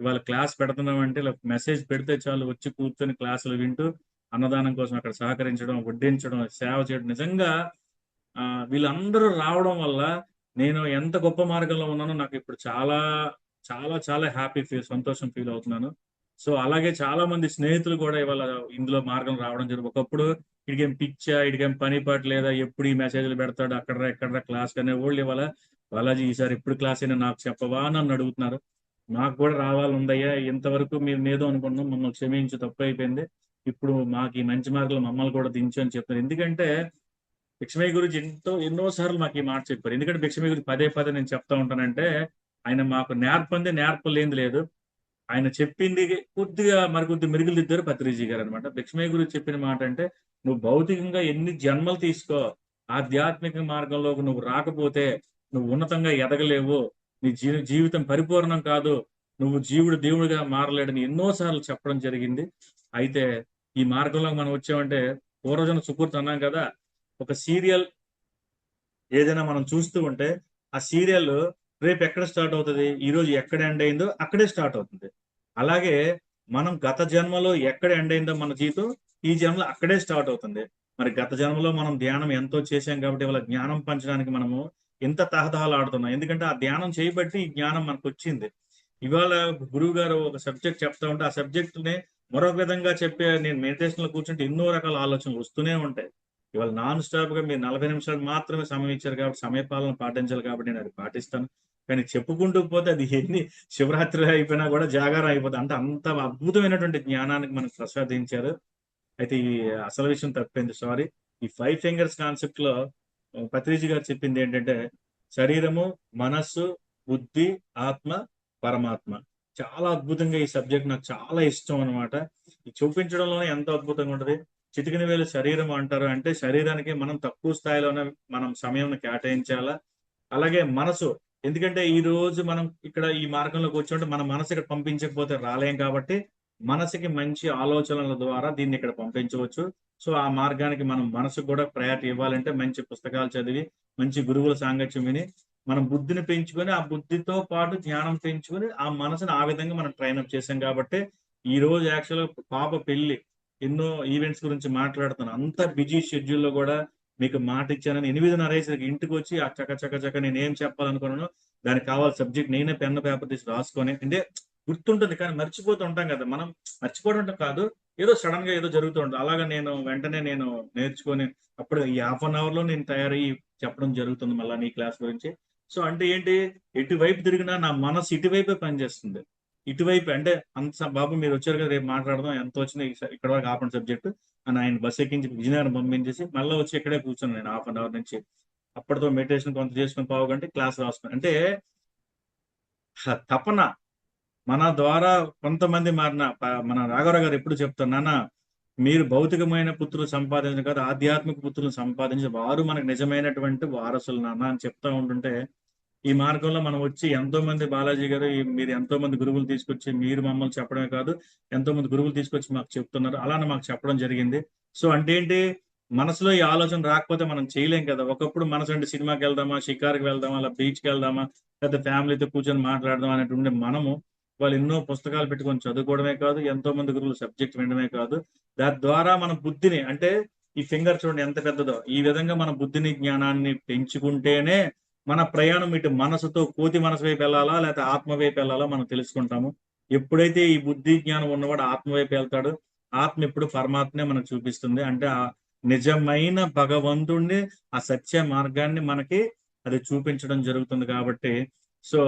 ఇవాళ క్లాస్ పెడుతున్నామంటే ఇలా మెసేజ్ పెడితే చాలు వచ్చి కూర్చొని క్లాసులు వింటూ అన్నదానం కోసం అక్కడ సహకరించడం, వడ్డించడం, సేవ చేయడం. నిజంగా వీళ్ళందరూ రావడం వల్ల నేను ఎంత గొప్ప మార్గంలో ఉన్నానో నాకు ఇప్పుడు చాలా చాలా చాలా సంతోషం ఫీల్ అవుతున్నాను. సో అలాగే చాలా మంది స్నేహితులు కూడా ఇవాళ ఇందులో మార్గం రావడం జరిగింది. ఒకప్పుడు ఇడికేం పిచ్చా, ఇడికేం పని పాట లేదా, ఎప్పుడు ఈ మెసేజ్లు పెడతాడు అక్కడరా ఎక్కడరా క్లాస్ అనే వాళ్ళు ఇవాళ బాలాజీ ఈసారి ఎప్పుడు క్లాస్ అయినా నాకు చెప్పవా నన్ను అడుగుతున్నారు. నాకు కూడా రావాలి ఉందయ్యా, ఇంతవరకు మీరు ఏదో అనుకున్నాం, మమ్మల్ని క్షమించి తప్పు అయిపోయింది, ఇప్పుడు మాకు ఈ మంచి మార్గంలో మమ్మల్ని కూడా దించు అని చెప్తారు. ఎందుకంటే భిక్షమయ్య గురించి ఎన్నో సార్లు మాకు ఈ మాట చెప్పారు. ఎందుకంటే భిక్షమయ్య గురించి పదే పదే నేను చెప్తా ఉంటానంటే ఆయన మాకు నేర్పంది నేర్పలేంది లేదు. ఆయన చెప్పింది కొద్దిగా మరికొద్ది మెరుగులు దిద్దారు పత్రిజీ గారు అనమాట. భిక్షమయ్య గురించి చెప్పిన మాట అంటే, నువ్వు భౌతికంగా ఎన్ని జన్మలు తీసుకో, ఆధ్యాత్మిక మార్గంలోకి నువ్వు రాకపోతే నువ్వు ఉన్నతంగా ఎదగలేవు, నీ జీవితం పరిపూర్ణం కాదు, నువ్వు జీవుడు దేవుడిగా మారలేడని ఎన్నోసార్లు చెప్పడం జరిగింది. అయితే ఈ మార్గంలో మనం వచ్చామంటే పూర్వజన సుకృతి అన్నాం కదా. ఒక సీరియల్ ఏదైనా మనం చూస్తూ ఉంటే ఆ సీరియల్ రేపు ఎక్కడ స్టార్ట్ అవుతుంది, ఈ రోజు ఎక్కడ ఎండ్ అయిందో అక్కడే స్టార్ట్ అవుతుంది. అలాగే మనం గత జన్మలో ఎక్కడ ఎండ్ అయిందో మన జీవితం ఈ జన్మలో అక్కడే స్టార్ట్ అవుతుంది. మరి గత జన్మలో మనం ధ్యానం ఎంతో చేశాం కాబట్టి ఇవాళ జ్ఞానం పంచడానికి మనము ఎంత తహతహలాడుతున్నాం. ఎందుకంటే ఆ ధ్యానం చేయబట్టి ఈ జ్ఞానం మనకు వచ్చింది. ఇవాళ గురువు గారు ఒక సబ్జెక్ట్ చెప్తా ఉంటే ఆ సబ్జెక్ట్ ని మరొక విధంగా చెప్పే, నేను మెడిటేషన్ లో కూర్చుంటే ఎన్నో రకాల ఆలోచనలు వస్తూనే ఉంటాయి. ఇవాళ నాన్ స్టాప్ గా మీరు 40 నిమిషాలు మాత్రమే సమయం ఇచ్చారు కాబట్టి సమయపాలన పాటించాలి కాబట్టి నేను అది పాటిస్తాను. కానీ చెప్పుకుంటూ పోతే అది ఎన్ని శివరాత్రి అయిపోయినా కూడా జాగారం అయిపోతుంది. అంటే అంత అద్భుతమైనటువంటి జ్ఞానానికి మనకు ప్రసాదించారు. అయితే ఈ అసలు విషయం తప్పింది, సారీ. ఈ 5 ఫింగర్స్ కాన్సెప్ట్ లో పత్రిజీ గారు చెప్పింది ఏంటంటే శరీరము, మనస్సు, బుద్ధి, ఆత్మ, పరమాత్మ. చాలా అద్భుతంగా ఈ సబ్జెక్ట్ నాకు చాలా ఇష్టం అనమాట. ఈ చూపించడంలోనే ఎంతో అద్భుతంగా ఉంటది. చిటికిన వేలు శరీరం అంటారు, అంటే శరీరానికి మనం తక్కువ స్థాయిలోనే మనం సమయం కేటాయించాలా. అలాగే మనసు, ఎందుకంటే ఈ రోజు మనం ఇక్కడ ఈ మార్గంలో కూర్చుంటే మన మనసు ఇక్కడ పంపించకపోతే రాలేం కాబట్టి మనసుకి మంచి ఆలోచనల ద్వారా దీన్ని ఇక్కడ పంపించవచ్చు. సో ఆ మార్గానికి మనం మనసుకు కూడా ప్రయారిటీ ఇవ్వాలంటే మంచి పుస్తకాలు చదివి మంచి గురువుల సాంగత్యం విని మనం బుద్ధిని పెంచుకొని ఆ బుద్ధితో పాటు జ్ఞానం పెంచుకొని ఆ మనసుని ఆ విధంగా మనం ట్రైన్అప్ చేసాం కాబట్టి ఈ రోజు యాక్చువల్ పాప పెళ్లి ఎన్నో ఈవెంట్స్ గురించి మాట్లాడుతాను. అంత బిజీ షెడ్యూల్లో కూడా మీకు మాట ఇచ్చానని 8:30 ఇంటికి వచ్చి ఆ చక్క నేను ఏం చెప్పాలనుకున్నానో దానికి కావాల్సిన సబ్జెక్ట్ నేనే పెన్ను పేపర్ తీసి రాసుకొని, అంటే గుర్తుంటుంది కానీ మర్చిపోతూ ఉంటాం కదా మనం. మర్చిపోవడం కాదు, ఏదో సడన్ గా ఏదో జరుగుతూ ఉంటుంది. అలాగా నేను వెంటనే నేను నేర్చుకొని అప్పుడు ఈ ½ అవర్లో నేను తయారయ్యి చెప్పడం జరుగుతుంది మళ్ళీ నీ క్లాస్ గురించి. సో అంటే ఏంటి, ఎటువైపు తిరిగినా నా మనసు ఇటువైపే పనిచేస్తుంది. ఇటువైపు అంటే అంత బాబు మీరు వచ్చారు కదా రేపు మాట్లాడదాం ఎంత వచ్చినా ఇక్కడ వరకు ఆపండి సబ్జెక్టు అని ఆయన బస్ ఎక్కించి విజయనగరం పంపించేసి మళ్ళీ వచ్చి ఇక్కడే కూర్చున్నాను నేను ½ అవర్ నుంచి. అప్పటితో మెడిటేషన్ కొంత చేసుకుని పావు గంట క్లాస్ రాసుకుని, అంటే తపన మన ద్వారా కొంతమంది మారిన మన రాఘవరావు గారు ఎప్పుడు చెప్తారు, నాన్న మీరు భౌతికమైన పుత్రులు సంపాదించడం కాదు ఆధ్యాత్మిక పుత్రులు సంపాదించి వారు మనకు నిజమైనటువంటి వారసులు నాన్న అని చెప్తా ఉంటుంటే ఈ మార్గంలో మనం వచ్చి ఎంతో మంది బాలాజీ గారు మీరు ఎంతో మంది గురువులు తీసుకొచ్చి మీరు మమ్మల్ని చెప్పడమే కాదు ఎంతో మంది గురువులు తీసుకొచ్చి మాకు చెప్తున్నారు, అలానే మాకు చెప్పడం జరిగింది. సో అంటే ఏంటి, మనసులో ఈ ఆలోచన రాకపోతే మనం చేయలేం కదా. ఒకప్పుడు మనసు అంటే సినిమాకి వెళ్దామా, షికార్కి వెళ్దామా, అలా బీచ్కి వెళ్దామా, లేదా ఫ్యామిలీతో కూర్చొని మాట్లాడదాం అనేటువంటి మనము వాళ్ళు ఎన్నో పుస్తకాలు పెట్టుకొని చదువుకోవడమే కాదు, ఎంతో మంది గురువులు సబ్జెక్ట్ వినడమే కాదు, దాని ద్వారా మన బుద్ధిని, అంటే ఈ ఫింగర్ చూడండి ఎంత పెద్దదో, ఈ విధంగా మన బుద్ధిని జ్ఞానాన్ని పెంచుకుంటేనే మన ప్రయాణం ఇటు మనసుతో కోతి మనసు వైపు వెళ్ళాలా లేకపోతే ఆత్మ వైపు వెళ్ళాలా మనం తెలుసుకుంటాము. ఎప్పుడైతే ఈ బుద్ధి జ్ఞానం ఉన్నవాడు ఆత్మ వైపు వెళ్తాడు, ఆత్మ ఎప్పుడు పరమాత్మే మనకు చూపిస్తుంది. అంటే ఆ నిజమైన భగవంతుణ్ణి ఆ సత్య మార్గాన్ని మనకి అది చూపించడం జరుగుతుంది. కాబట్టి సో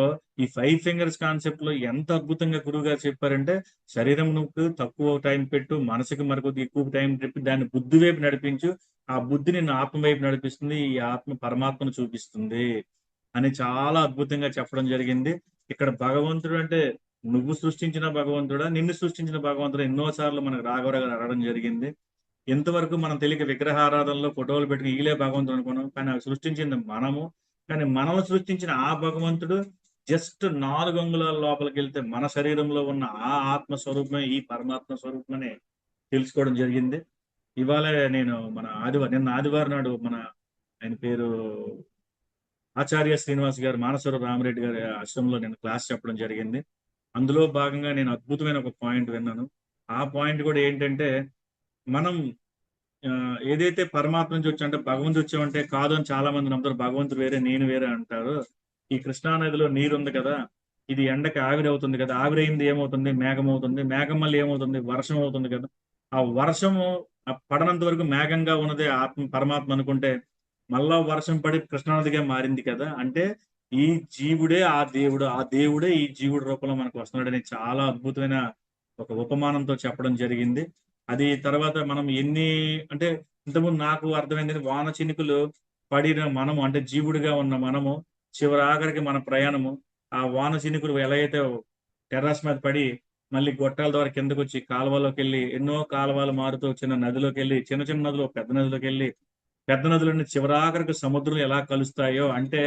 ఈ 5 ఫింగర్స్ కాన్సెప్ట్ లో ఎంత అద్భుతంగా గురువు గారు చెప్పారంటే శరీరం నువ్వు తక్కువ టైం పెట్టు, మనసుకి మరొక ఎక్కువ టైం చెప్పి దాన్ని బుద్ధి వైపు నడిపించు, ఆ బుద్ధి నిన్ను ఆత్మ వైపు నడిపిస్తుంది, ఈ ఆత్మ పరమాత్మను చూపిస్తుంది అని చాలా అద్భుతంగా చెప్పడం జరిగింది. ఇక్కడ భగవంతుడు అంటే నువ్వు సృష్టించిన భగవంతుడా, నిన్ను సృష్టించిన భగవంతుడు ఎన్నోసార్లు మనకు రాఘవరావు గారు అడగడం జరిగింది. ఎంతవరకు మనం తెలియక విగ్రహారాధనలో ఫోటోలు పెట్టుకుని ఈలే భగవంతుడు అనుకున్నాం, కానీ అవి సృష్టించింది మనము. కానీ మనల్ని సృష్టించిన ఆ భగవంతుడు జస్ట్ 4 అంగుళాల లోపలికి వెళ్తే మన శరీరంలో ఉన్న ఆ ఆత్మ స్వరూపమే ఈ పరమాత్మ స్వరూపమని తెలుసుకోవడం జరిగింది. ఇవాళ నేను నిన్న ఆదివారం నాడు ఆయన పేరు ఆచార్య శ్రీనివాస్ గారు మానసవర రామరెడ్డి గారి ఆశ్రమంలో నేను క్లాస్ చెప్పడం జరిగింది. అందులో భాగంగా నేను అద్భుతమైన ఒక పాయింట్ విన్నాను. ఆ పాయింట్ కూడా ఏంటంటే మనం ఏదైతే పరమాత్మ నుంచి వచ్చి అంటే భగవంతుడు వచ్చామంటే కాదు అని చాలా మంది నమ్ముతారు. భగవంతుడు వేరే నేను వేరే అంటారు. ఈ కృష్ణా నదిలో నీరు ఉంది కదా, ఇది ఎండకి ఆవిరి అవుతుంది కదా, ఆవిరి అయింది ఏమవుతుంది, మేఘం అవుతుంది, మేఘం మళ్ళీ ఏమవుతుంది, వర్షం అవుతుంది కదా. ఆ వర్షము పడనంత వరకు మేఘంగా ఉన్నదే ఆత్మ పరమాత్మ అనుకుంటే మళ్ళా వర్షం పడి కృష్ణానదిగా మారింది కదా. అంటే ఈ జీవుడే ఆ దేవుడు, ఆ దేవుడే ఈ జీవుడు రూపంలో మనకు వస్తున్నాడని చాలా అద్భుతమైన ఒక ఉపమానంతో చెప్పడం జరిగింది. అది తర్వాత మనం అంటే ఇంతకుముందు నాకు అర్థమైంది, వాన చినుకులు పడిన మనము అంటే జీవుడిగా ఉన్న మనము చివరి ఆఖరికి మన ప్రయాణము ఆ వాన చినుకులు ఎలా అయితే టెర్రస్ మీద పడి మళ్ళీ గొట్టాల ద్వారా కిందకు వచ్చి కాలువలోకి వెళ్ళి ఎన్నో కాలువలు మారుతూ చిన్న నదిలోకి వెళ్ళి చిన్న చిన్న నదులు పెద్ద నదిలోకి వెళ్ళి పెద్ద నదులన్నీ చివరాఖరికి సముద్రం ఎలా కలుస్తాయో, అంటే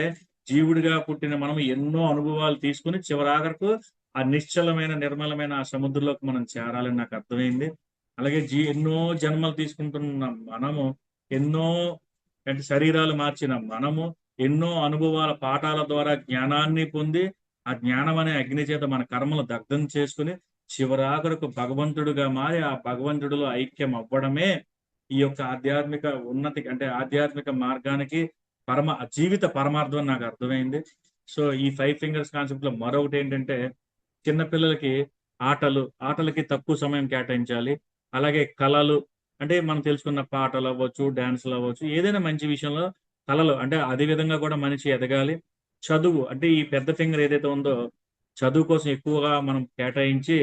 జీవుడిగా పుట్టిన మనం ఎన్నో అనుభవాలు తీసుకుని చివరాఖరకు ఆ నిశ్చలమైన నిర్మలమైన ఆ సముద్రంలోకి మనం చేరాలని నాకు అర్థమైంది. అలాగే ఎన్నో జన్మలు తీసుకుంటున్న మనము ఎన్నో అంటే శరీరాలు మార్చిన మనము ఎన్నో అనుభవాల పాఠాల ద్వారా జ్ఞానాన్ని పొంది ఆ జ్ఞానం అనే అగ్ని చేత మన కర్మలు దగ్ధం చేసుకుని చివరాఖరకు భగవంతుడుగా మారి ఆ భగవంతుడిలో ఐక్యం అవ్వడమే ఈ యొక్క ఆధ్యాత్మిక ఉన్నతి అంటే ఆధ్యాత్మిక మార్గానికి జీవిత పరమార్థం నాకు అర్థమైంది. సో ఈ 5 ఫింగర్స్ కాన్సెప్ట్ లో మరొకటి ఏంటంటే చిన్నపిల్లలకి ఆటలకి తక్కువ సమయం కేటాయించాలి. అలాగే కళలు అంటే మనం తెలుసుకున్న పాటలు అవ్వచ్చు, డాన్సులు అవ్వచ్చు, ఏదైనా మంచి విషయంలో కళలు అంటే అదే విధంగా కూడా మనిషి ఎదగాలి. చదువు అంటే ఈ పెద్ద ఫింగర్ ఏదైతే ఉందో చదువు కోసం ఎక్కువగా మనం కేటాయించి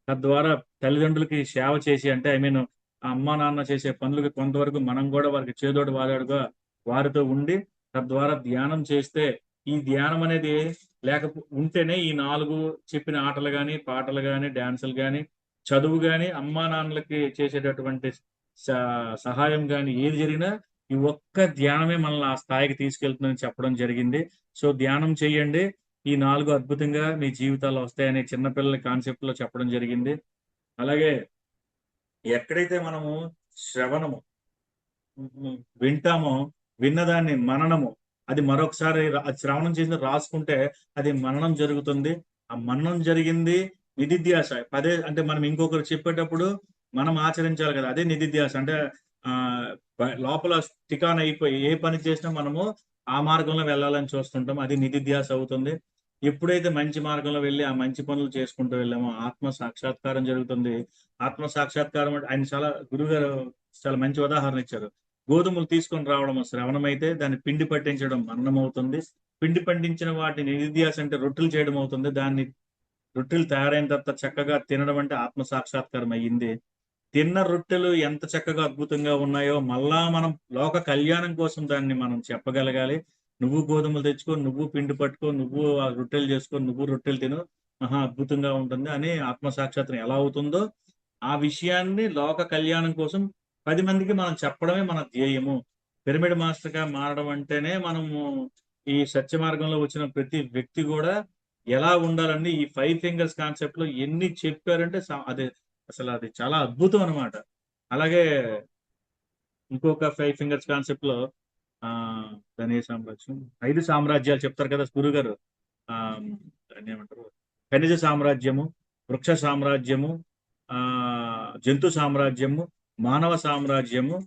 తద్వారా తల్లిదండ్రులకి సేవ చేసి అంటే ఐ మీన్ అమ్మా నాన్న చేసే పనులకి కొంతవరకు మనం కూడా వారికి చేదోడు వాదాడుగా వారితో ఉండి తద్వారా ధ్యానం చేస్తే ఈ ధ్యానం అనేది ఉంటేనే ఈ 4 చెప్పిన ఆటలు కానీ పాటలు కానీ డాన్సులు కానీ చదువు కానీ అమ్మా నాన్నలకి చేసేటటువంటి సహాయం కానీ ఏది జరిగినా ఈ ఒక్క ధ్యానమే మనల్ని ఆ స్థాయికి తీసుకెళ్తుందని చెప్పడం జరిగింది. సో ధ్యానం చేయండి. ఈ 4 అద్భుతంగా మీ జీవితాల్లో వస్తాయని చిన్నపిల్లల కాన్సెప్ట్ లో చెప్పడం జరిగింది. అలాగే ఎక్కడైతే మనము శ్రవణము వింటామో విన్నదాన్ని మననము అది మరొకసారి శ్రవణం చేసి రాసుకుంటే అది మననం జరుగుతుంది. ఆ మననం జరిగింది నిధిధ్యాస పదే అంటే మనం ఇంకొకరు చెప్పేటప్పుడు మనం ఆచరించాలి కదా, అదే నిధిధ్యాస అంటే ఆ లోపల టికాన్ అయిపోయి ఏ పని చేసినా మనము ఆ మార్గంలో వెళ్ళాలని చూస్తుంటాం, అది నిధిధ్యాస అవుతుంది. ఎప్పుడైతే మంచి మార్గంలో వెళ్ళి ఆ మంచి పనులు చేసుకుంటూ వెళ్ళామో ఆత్మ సాక్షాత్కారం జరుగుతుంది. ఆత్మ సాక్షాత్కారం అంటే ఆయన చాలా గురుగారు చాలా మంచి ఉదాహరణ ఇచ్చారు. గోధుమలు తీసుకొని రావడం శ్రవణం అయితే దాన్ని పిండి పట్టించడం మననం అవుతుంది. పిండి పండించిన వాటిని నిధిధ్యాస అంటే రొట్టెలు చేయడం అవుతుంది. దాన్ని రొట్టెలు తయారైన తర్వాత చక్కగా తినడం అంటే ఆత్మ సాక్షాత్కారం అయ్యింది. తిన్న రొట్టెలు ఎంత చక్కగా అద్భుతంగా ఉన్నాయో మళ్ళా మనం లోక కళ్యాణం కోసం దాన్ని మనం చెప్పగలగాలి. నువ్వు గోధుమలు తెచ్చుకో, నువ్వు పిండి పట్టుకో, నువ్వు ఆ రొట్టెలు చేసుకో, నువ్వు రొట్టెలు తిను, మహా అద్భుతంగా ఉంటుంది అని ఆత్మ సాక్షాత్కారం ఎలా అవుతుందో ఆ విషయాన్ని లోక కళ్యాణం కోసం 10 మందికి మనం చెప్పడమే మన ధ్యేయము. పిరమిడ్ మాస్టర్ గా మారడం అంటేనే మనము ఈ సత్య మార్గంలో వచ్చిన ప్రతి వ్యక్తి కూడా ఎలా ఉండాలని ఈ 5 ఫింగర్స్ కాన్సెప్ట్ లో ఎన్ని చెప్పారంటే అది అసలు అది చాలా అద్భుతం అనమాట. అలాగే ఇంకొక 5 ఫింగర్స్ కాన్సెప్ట్ లో ఆ దాని ఏ సామ్రాజ్యం 5 సామ్రాజ్యాలు చెప్తారు కదా గురువు గారు. ఆ దాన్ని ఏమంటారు, ఖనిజ సామ్రాజ్యము, వృక్ష సామ్రాజ్యము, ఆ జంతు సామ్రాజ్యము, మానవ సామ్రాజ్యము,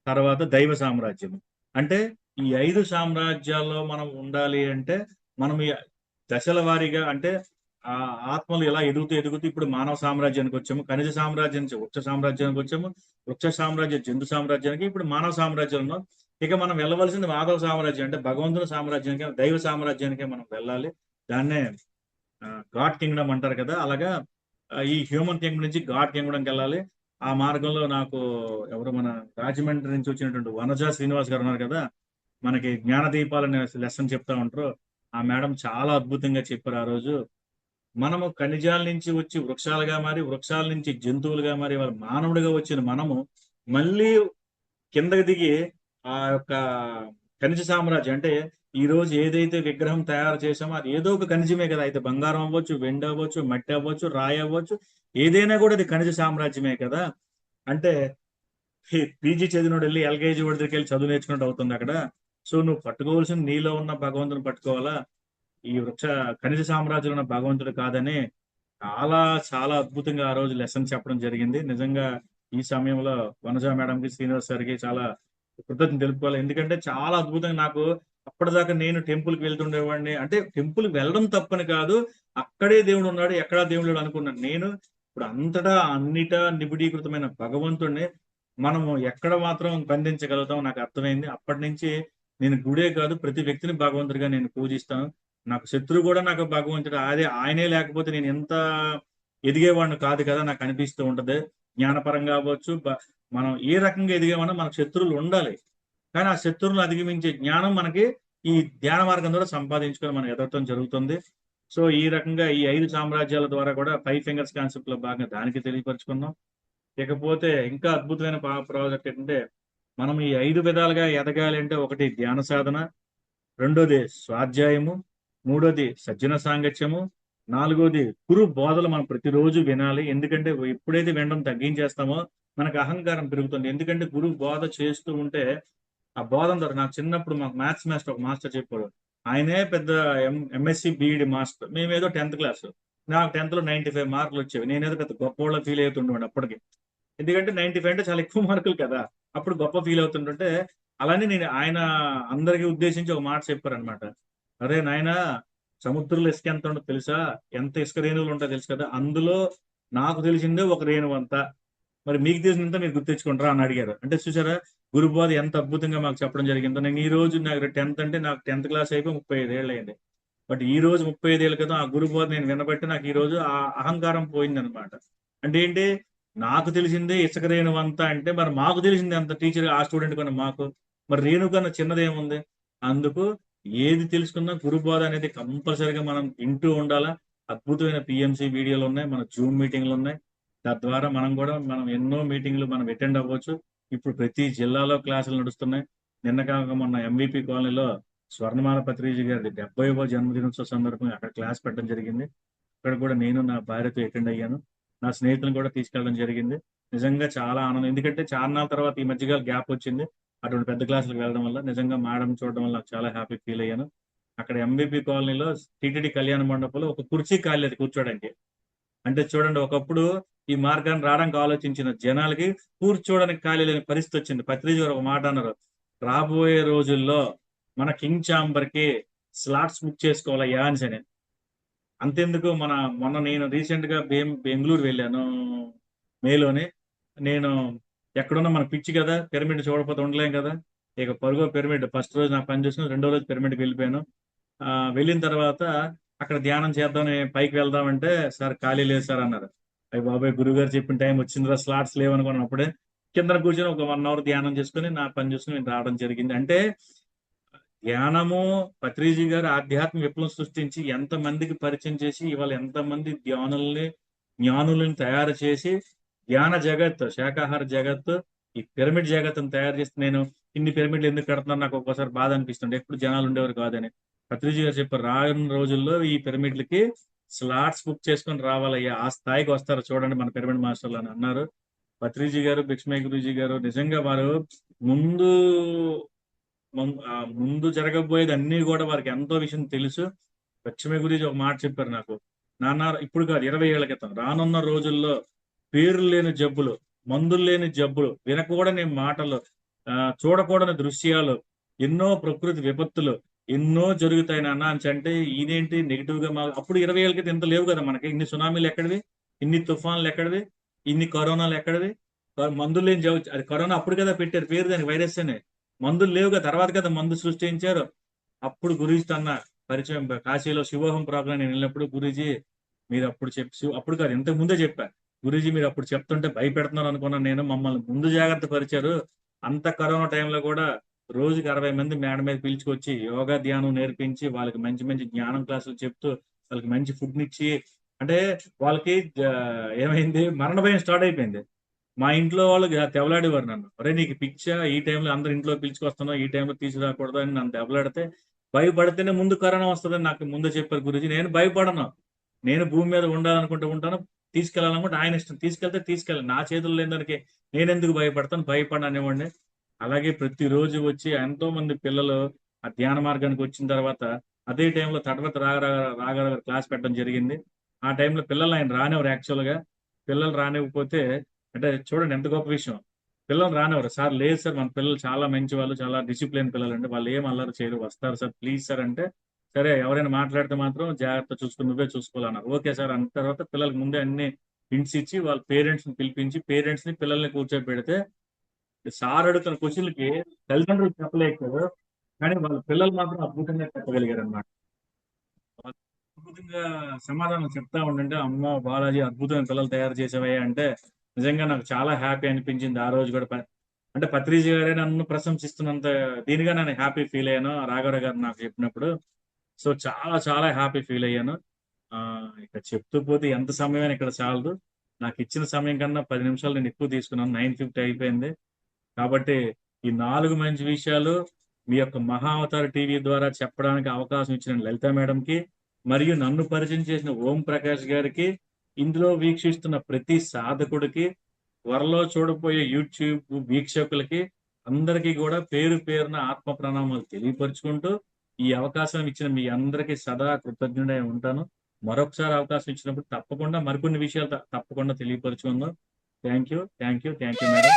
తర్వాత దైవ సామ్రాజ్యము. అంటే ఈ 5 సామ్రాజ్యాల్లో మనం ఉండాలి అంటే మనం ఈ దశల వారీగా అంటే ఆ ఆత్మలు ఎలా ఎదుగుతూ ఎదుగుతూ ఇప్పుడు మానవ సామ్రాజ్యానికి వచ్చాము, ఖనిజ సామ్రాజ్యం నుంచి వృక్ష సామ్రాజ్యానికి వచ్చాము, వృక్ష సామ్రాజ్యం జంతు సామ్రాజ్యానికి, ఇప్పుడు మానవ సామ్రాజ్యం ఉన్నాం. ఇక మనం వెళ్ళవలసింది మాధవ సామ్రాజ్యం అంటే భగవంతుని సామ్రాజ్యానికి దైవ సామ్రాజ్యానికి మనం వెళ్ళాలి. దాన్నే గాడ్ కింగ్డమ్ అంటారు కదా, అలాగా ఈ హ్యూమన్ కింగ్డమ్ నుంచి గాడ్ కింగ్డమ్కి వెళ్ళాలి. ఆ మార్గంలో నాకు ఎవరు మన రాజమండ్రి నుంచి వచ్చినటువంటి వనజా శ్రీనివాస్ గారు ఉన్నారు కదా, మనకి జ్ఞాన దీపాలనే లెసన్ చెప్తా ఉంటారు. ఆ మేడం చాలా అద్భుతంగా చెప్పారు ఆ రోజు. మనము ఖనిజాల నుంచి వచ్చి వృక్షాలుగా మారి, వృక్షాల నుంచి జంతువులుగా మారి, వాళ్ళ మానవుడిగా వచ్చిన మనము మళ్ళీ కిందకి దిగి ఆ యొక్క ఖనిజ సామ్రాజ్యం అంటే ఈ రోజు ఏదైతే విగ్రహం తయారు చేసామో అది ఏదో ఒక ఖనిజమే కదా, అయితే బంగారం అవ్వచ్చు, వెండి అవ్వచ్చు, మట్టి అవ్వచ్చు, రాయి అవ్వచ్చు, ఏదైనా కూడా అది ఖనిజ సామ్రాజ్యమే కదా. అంటే పీజీ చదివినోడు వెళ్ళి ఎల్కేజీ వాడి దగ్గరికి వెళ్ళి చదువు నేర్చుకున్నట్టు అవుతుంది అక్కడ. సో నువ్వు పట్టుకోవాల్సిన నీలో ఉన్న భగవంతుని పట్టుకోవాలా, ఈ వృక్ష ఖనిజ సామ్రాజ్యంలో ఉన్న భగవంతుడు కాదని చాలా చాలా అద్భుతంగా ఆ రోజు లెసన్ చెప్పడం జరిగింది. నిజంగా ఈ సమయంలో వనజా మేడంకి, శ్రీనివాస్ గారికి చాలా కృతజ్ఞతలు తెలుపుకోవాలి. ఎందుకంటే చాలా అద్భుతంగా నాకు అప్పటిదాకా నేను టెంపుల్కి వెళ్తుండేవాడిని, అంటే టెంపుల్కి వెళ్ళడం తప్పని కాదు, అక్కడే దేవుడు ఉన్నాడు ఎక్కడా దేవుడు లేడు అనుకున్నాను నేను. ఇప్పుడు అంతటా అన్నిటా నిబిడీకృతమైన భగవంతుడిని మనము ఎక్కడ మాత్రం బంధించగలుగుతాం నాకు అర్థమైంది. అప్పటి నుంచి నేను గుడే కాదు ప్రతి వ్యక్తిని భగవంతుడిగా నేను పూజిస్తాను. నాకు శత్రువు కూడా నాకు భగవంతుడు, అదే ఆయనే లేకపోతే నేను ఎంత ఎదిగేవాడిని కాదు కదా నాకు అనిపిస్తూ ఉంటది. జ్ఞానపరంగా అవ్వచ్చు, మనం ఏ రకంగా ఎదిగేమన్నా మనకు శత్రువులు ఉండాలి, కానీ ఆ శత్రువులను అధిగమించే జ్ఞానం మనకి ఈ ధ్యాన మార్గం ద్వారా సంపాదించుకొని మనం ఎదగటం జరుగుతుంది. సో ఈ రకంగా ఈ 5 సామ్రాజ్యాల ద్వారా కూడా 5 ఫింగర్స్ కాన్సెప్ట్ లో భాగంగా దానికి తెలియపరుచుకున్నాం. ఇకపోతే ఇంకా అద్భుతమైన ప్రాజెక్ట్ ఏంటంటే మనం ఈ 5 విధాలుగా ఎదగాలి అంటే ఒకటి ధ్యాన సాధన, రెండోది స్వాధ్యాయము, మూడోది సజ్జన సాంగత్యము, నాలుగోది గురు బోధలు మనం ప్రతిరోజు వినాలి. ఎందుకంటే ఎప్పుడైతే వినడం తగ్గించేస్తామో మనకు అహంకారం పెరుగుతుంది. ఎందుకంటే గురువు బోధ చేస్తూ ఉంటే ఆ బోధన ద్వారా నాకు చిన్నప్పుడు మాకు మ్యాథ్స్ మాస్టర్ ఒక మాస్టర్ చెప్పాడు. ఆయనే పెద్ద ఎంఎస్సి బిఈడి మాస్టర్, మేమేదో 10th క్లాస్, నాకు 10th లో 95 మార్కులు వచ్చేవి. నేనేదో పెద్ద గొప్ప ఫీల్ అవుతుండేవాడు అప్పటికి, ఎందుకంటే 95 అంటే చాలా ఎక్కువ మార్కులు కదా, అప్పుడు గొప్ప ఫీల్ అవుతుంటుంటే. అలానే నేను ఆయన అందరికీ ఉద్దేశించి ఒక మాట చెప్పారనమాట. అరే నాయన, సముద్రంలో ఇసుక ఎంత ఉండదు తెలుసా, ఎంత ఇసుక రేణువులు ఉంటాయో తెలుసు కదా, అందులో నాకు తెలిసిందే ఒక రేణువు అంతా, మరి మీకు తెలిసినంత మీరు గుర్తించుకుంటారా అని అడిగారు. అంటే చూసారా గురుబోధ ఎంత అద్భుతంగా మాకు చెప్పడం జరిగిందో. నేను ఈ రోజు నాకు 10th అంటే నాకు 10th క్లాస్ అయిపోయి 35 ఏళ్ళు అయింది. బట్ ఈ రోజు 35 ఏళ్ళ క్రితం ఆ గురు బోధ నేను వినబట్టి నాకు ఈ రోజు ఆ అహంకారం పోయింది అనమాట. అంటే ఏంటి, నాకు తెలిసిందే ఇసుక రేణువంత అంటే మరి మాకు తెలిసింది అంత టీచర్ ఆ స్టూడెంట్ కన్నా మాకు, మరి రేణు కన్నా చిన్నదేముంది. అందుకు ఏది తెలుసుకున్నా గురు బోధ అనేది కంపల్సరీగా మనం వింటూ ఉండాలా. అద్భుతమైన పిఎంసి వీడియోలు ఉన్నాయి, మన జూమ్ మీటింగ్లు ఉన్నాయి. తద్వారా మనం ఎన్నో మీటింగ్లు మనం అటెండ్ అవ్వచ్చు. ఇప్పుడు ప్రతి జిల్లాలో క్లాసులు నడుస్తున్నాయి. నిన్న కాక మొన్న ఎంవిపి కాలనీలో స్వర్ణమాల పత్రిజీ గారి 70వ జన్మదినోత్సవ సందర్భంగా అక్కడ క్లాస్ పెట్టడం జరిగింది. అక్కడ కూడా నేను నా భార్యతో అటెండ్ అయ్యాను. నా స్నేహితులను కూడా తీసుకెళ్ళడం జరిగింది. నిజంగా చాలా ఆనందం. ఎందుకంటే చాన్నాళ్ళ తర్వాత ఈ మధ్యకాల గ్యాప్ వచ్చింది. అటువంటి పెద్ద క్లాసులకు వెళ్ళడం వల్ల నిజంగా మేడం చూడడం వల్ల నాకు చాలా హ్యాపీ ఫీల్ అయ్యాను. అక్కడ ఎంవిపి కాలనీలో టిటిడి కళ్యాణ మండపంలో ఒక కుర్చీ ఖాళీ లేదు కూర్చోడానికి. అంటే చూడండి, ఒకప్పుడు ఈ మార్గాన్ని రావడానికి ఆలోచించిన జనాలకి కూర్చోవడానికి ఖాళీ లేని పరిస్థితి వచ్చింది. పత్రిజీ గారు ఒక మాట అన్నారు, రాబోయే రోజుల్లో మన కింగ్ ఛాంబర్ కి స్లాట్స్ బుక్ చేసుకోవాలయ్యా అని. అంతెందుకు, మొన్న నేను రీసెంట్ గా బెంగళూరు వెళ్ళాను మేలోనే. నేను ఎక్కడున్నా మన పిచ్చి కదా, పిరమిడ్ చూడకపోతే ఉండలేం కదా. ఇక పరుగో పిరమిడ్ ఫస్ట్ రోజు నాకు పని చూసుకుని రెండో రోజు పిరమిడ్కి వెళ్ళిపోయాను. వెళ్ళిన తర్వాత అక్కడ ధ్యానం చేద్దామని పైకి వెళ్దామంటే సార్ ఖాళీ లేదు సార్ అన్నారు. అయ్యి బాబాయ్, గురుగారు చెప్పిన టైం వచ్చిందిరా, స్లాట్స్ లేవనుకున్నాను. అప్పుడే కింద కూర్చొని ఒక 1 అవర్ ధ్యానం చేసుకుని నా పని చూసుకుని నేను రావడం జరిగింది. అంటే ధ్యానము, పత్రిజీ గారు ఆధ్యాత్మిక విప్లవం సృష్టించి ఎంతమందికి పరిచయం చేసి ఇవాళ ఎంతమంది జ్ఞానుల్ని తయారు చేసి ధ్యాన జగత్, శాకాహార జగత్, ఈ పిరమిడ్ జగత్తును తయారు చేస్తే నేను ఇన్ని పిరమిడ్లు ఎందుకు కడుతున్నాను నాకు ఒక్కోసారి బాధ అనిపిస్తుంది. ఎప్పుడు జనాలు ఉండేవారు కాదని. పత్రిజీ గారు చెప్పారు, రానున్న రోజుల్లో ఈ పిరమిడ్లకి స్లాట్స్ బుక్ చేసుకొని రావాలయ్యా, ఆ స్థాయికి వస్తారు చూడండి మన పిరమిడ్ మాస్టర్లు అని అన్నారు. పత్రిజీ గారు, భిక్షమయ్య గురూజీ గారు నిజంగా వారు ముందు ముందు జరగబోయేది అన్ని కూడా వారికి ఎంతో విషయం తెలుసు. లక్ష్మి గురించి ఒక మాట చెప్పారు నాకు, నాన్న ఇప్పుడు కాదు 20 ఏళ్ల క్రితం, రానున్న రోజుల్లో పేర్లు లేని జబ్బులు, మందులు లేని జబ్బులు, వినకూడని మాటలు, చూడకూడని దృశ్యాలు, ఎన్నో ప్రకృతి విపత్తులు ఎన్నో జరుగుతాయి నాన్న అని అంటే ఇదేంటి నెగిటివ్ గా అప్పుడు 20 ఏళ్ళ క్రితం ఇంత లేవు కదా మనకి. ఇన్ని సునామీలు ఎక్కడివి, ఇన్ని తుఫాన్లు ఎక్కడివి, ఇన్ని కరోనాలు ఎక్కడివి. మందులు లేని జబ్బు, అది కరోనా అప్పుడు కదా పెట్టారు పేరు దానికి, వైరస్ అనే. మందులు లేవుగా, తర్వాత కదా మందు సృష్టించారు. అప్పుడు గురూజీ తన పరిచయం కాశీలో శివోహం ప్రోగ్రాం నేను వెళ్ళినప్పుడు, గురూజీ మీరు అప్పుడు అప్పుడు కాదు ఇంతకు ముందే చెప్పారు, గురూజీ మీరు అప్పుడు చెప్తుంటే భయపెడుతున్నారు అనుకున్నాను నేను, మమ్మల్ని ముందు జాగ్రత్త పరిచారు. అంత కరోనా టైంలో కూడా రోజుకి 60 మంది మేడ మీద పిలుచుకొచ్చి యోగా ధ్యానం నేర్పించి వాళ్ళకి మంచి మంచి జ్ఞానం క్లాసులు చెప్తూ వాళ్ళకి మంచి ఫుడ్ నిచ్చి, అంటే వాళ్ళకి ఏమైంది, మరణ భయం స్టార్ట్ అయిపోయింది. మా ఇంట్లో వాళ్ళు దెబ్బలాడేవారు నన్ను, అరే నీకు పిచ్చా, ఈ టైంలో అందరు ఇంట్లో పిలుచుకొస్తున్నావు, ఈ టైంలో తీసుకురాకూడదు అని నన్ను దెబ్బలాడితే, భయపడితేనే ముందు కరోనా వస్తుందని నాకు ముందే చెప్పారు గురూజీ. నేను భయపడను, నేను భూమి మీద ఉండాలనుకుంటూ ఉంటాను, తీసుకెళ్ళాలనుకుంటే ఆయన ఇష్టం, తీసుకెళ్తే తీసుకెళ్ళాలి, నా చేతుల్లో లేని దానికి నేను ఎందుకు భయపడతాను, భయపడను అనేవాడిని. అలాగే ప్రతిరోజు వచ్చి ఎంతో మంది పిల్లలు ఆ ధ్యాన మార్గానికి వచ్చిన తర్వాత అదే టైంలో తడవత రాగారావు గారు క్లాస్ పెట్టడం జరిగింది. ఆ టైంలో పిల్లలు ఆయన రానివ్వరు యాక్చువల్గా. పిల్లలు రానివ్వకపోతే, అంటే చూడండి ఎంత గొప్ప విషయం, పిల్లలు రానివ్వరు. సార్ లేదు సార్, మన పిల్లలు చాలా మంచి వాళ్ళు, చాలా డిసిప్లిన్ పిల్లలు అండి, వాళ్ళు ఏం అల్లరి చేయరు, వస్తారు సార్ ప్లీజ్ సార్ అంటే, సరే ఎవరైనా మాట్లాడితే మాత్రం జాగ్రత్త చూసుకుని నువ్వే చూసుకోవాలన్నారు. ఓకే సార్ అన్న తర్వాత పిల్లలకి ముందే అన్ని హింట్స్ ఇచ్చి వాళ్ళ పేరెంట్స్ ని పిలిపించి పేరెంట్స్ ని పిల్లల్ని కూర్చోబెడితే, సార్ అడుగుతున్న క్వశ్చన్లకి తల్లిదండ్రులు చెప్పలేకపోయారు, కానీ వాళ్ళ పిల్లలు మాత్రం అద్భుతంగా చెప్పగలిగారు అనమాట. అద్భుతంగా సమాధానం చెప్తా ఉండంటే, అమ్మ బాలాజీ అద్భుతమైన పిల్లలు తయారు చేసేవయ్యా అంటే నిజంగా నాకు చాలా హ్యాపీ అనిపించింది. ఆ రోజు కూడా అంటే పత్రిజీ గారే నన్ను ప్రశంసిస్తున్నంత దీనిగా నేను హ్యాపీ ఫీల్ అయ్యాను రాఘవరావు గారు నాకు చెప్పినప్పుడు. సో చాలా చాలా హ్యాపీ ఫీల్ అయ్యాను. ఇక చెప్తూ పోతే ఎంత సమయం ఇక్కడ చాలదు. నాకు ఇచ్చిన సమయం కన్నా 10 నిమిషాలు నేను ఎక్కువ తీసుకున్నాను, 9:50 అయిపోయింది. కాబట్టి ఈ 4 మంచి విషయాలు మీ యొక్క మహావతార టీవీ ద్వారా చెప్పడానికి అవకాశం ఇచ్చిన లలిత మేడంకి, మరియు నన్ను పరిచయం చేసిన ఓం ప్రకాష్ గారికి, ఇందులో వీక్షిస్తున్న ప్రతి సాధకుడికి, త్వరలో చూడబోయే యూట్యూబ్ వీక్షకులకి అందరికీ కూడా పేరు పేరున ఆత్మ ప్రణామాలు తెలియపరుచుకుంటూ, ఈ అవకాశం ఇచ్చిన మీ అందరికీ సదా కృతజ్ఞుడై ఉంటాను. మరొకసారి అవకాశం ఇచ్చినప్పుడు తప్పకుండా మరికొన్ని విషయాలు తప్పకుండా తెలియపరుచుకుందాం. Thank you madam.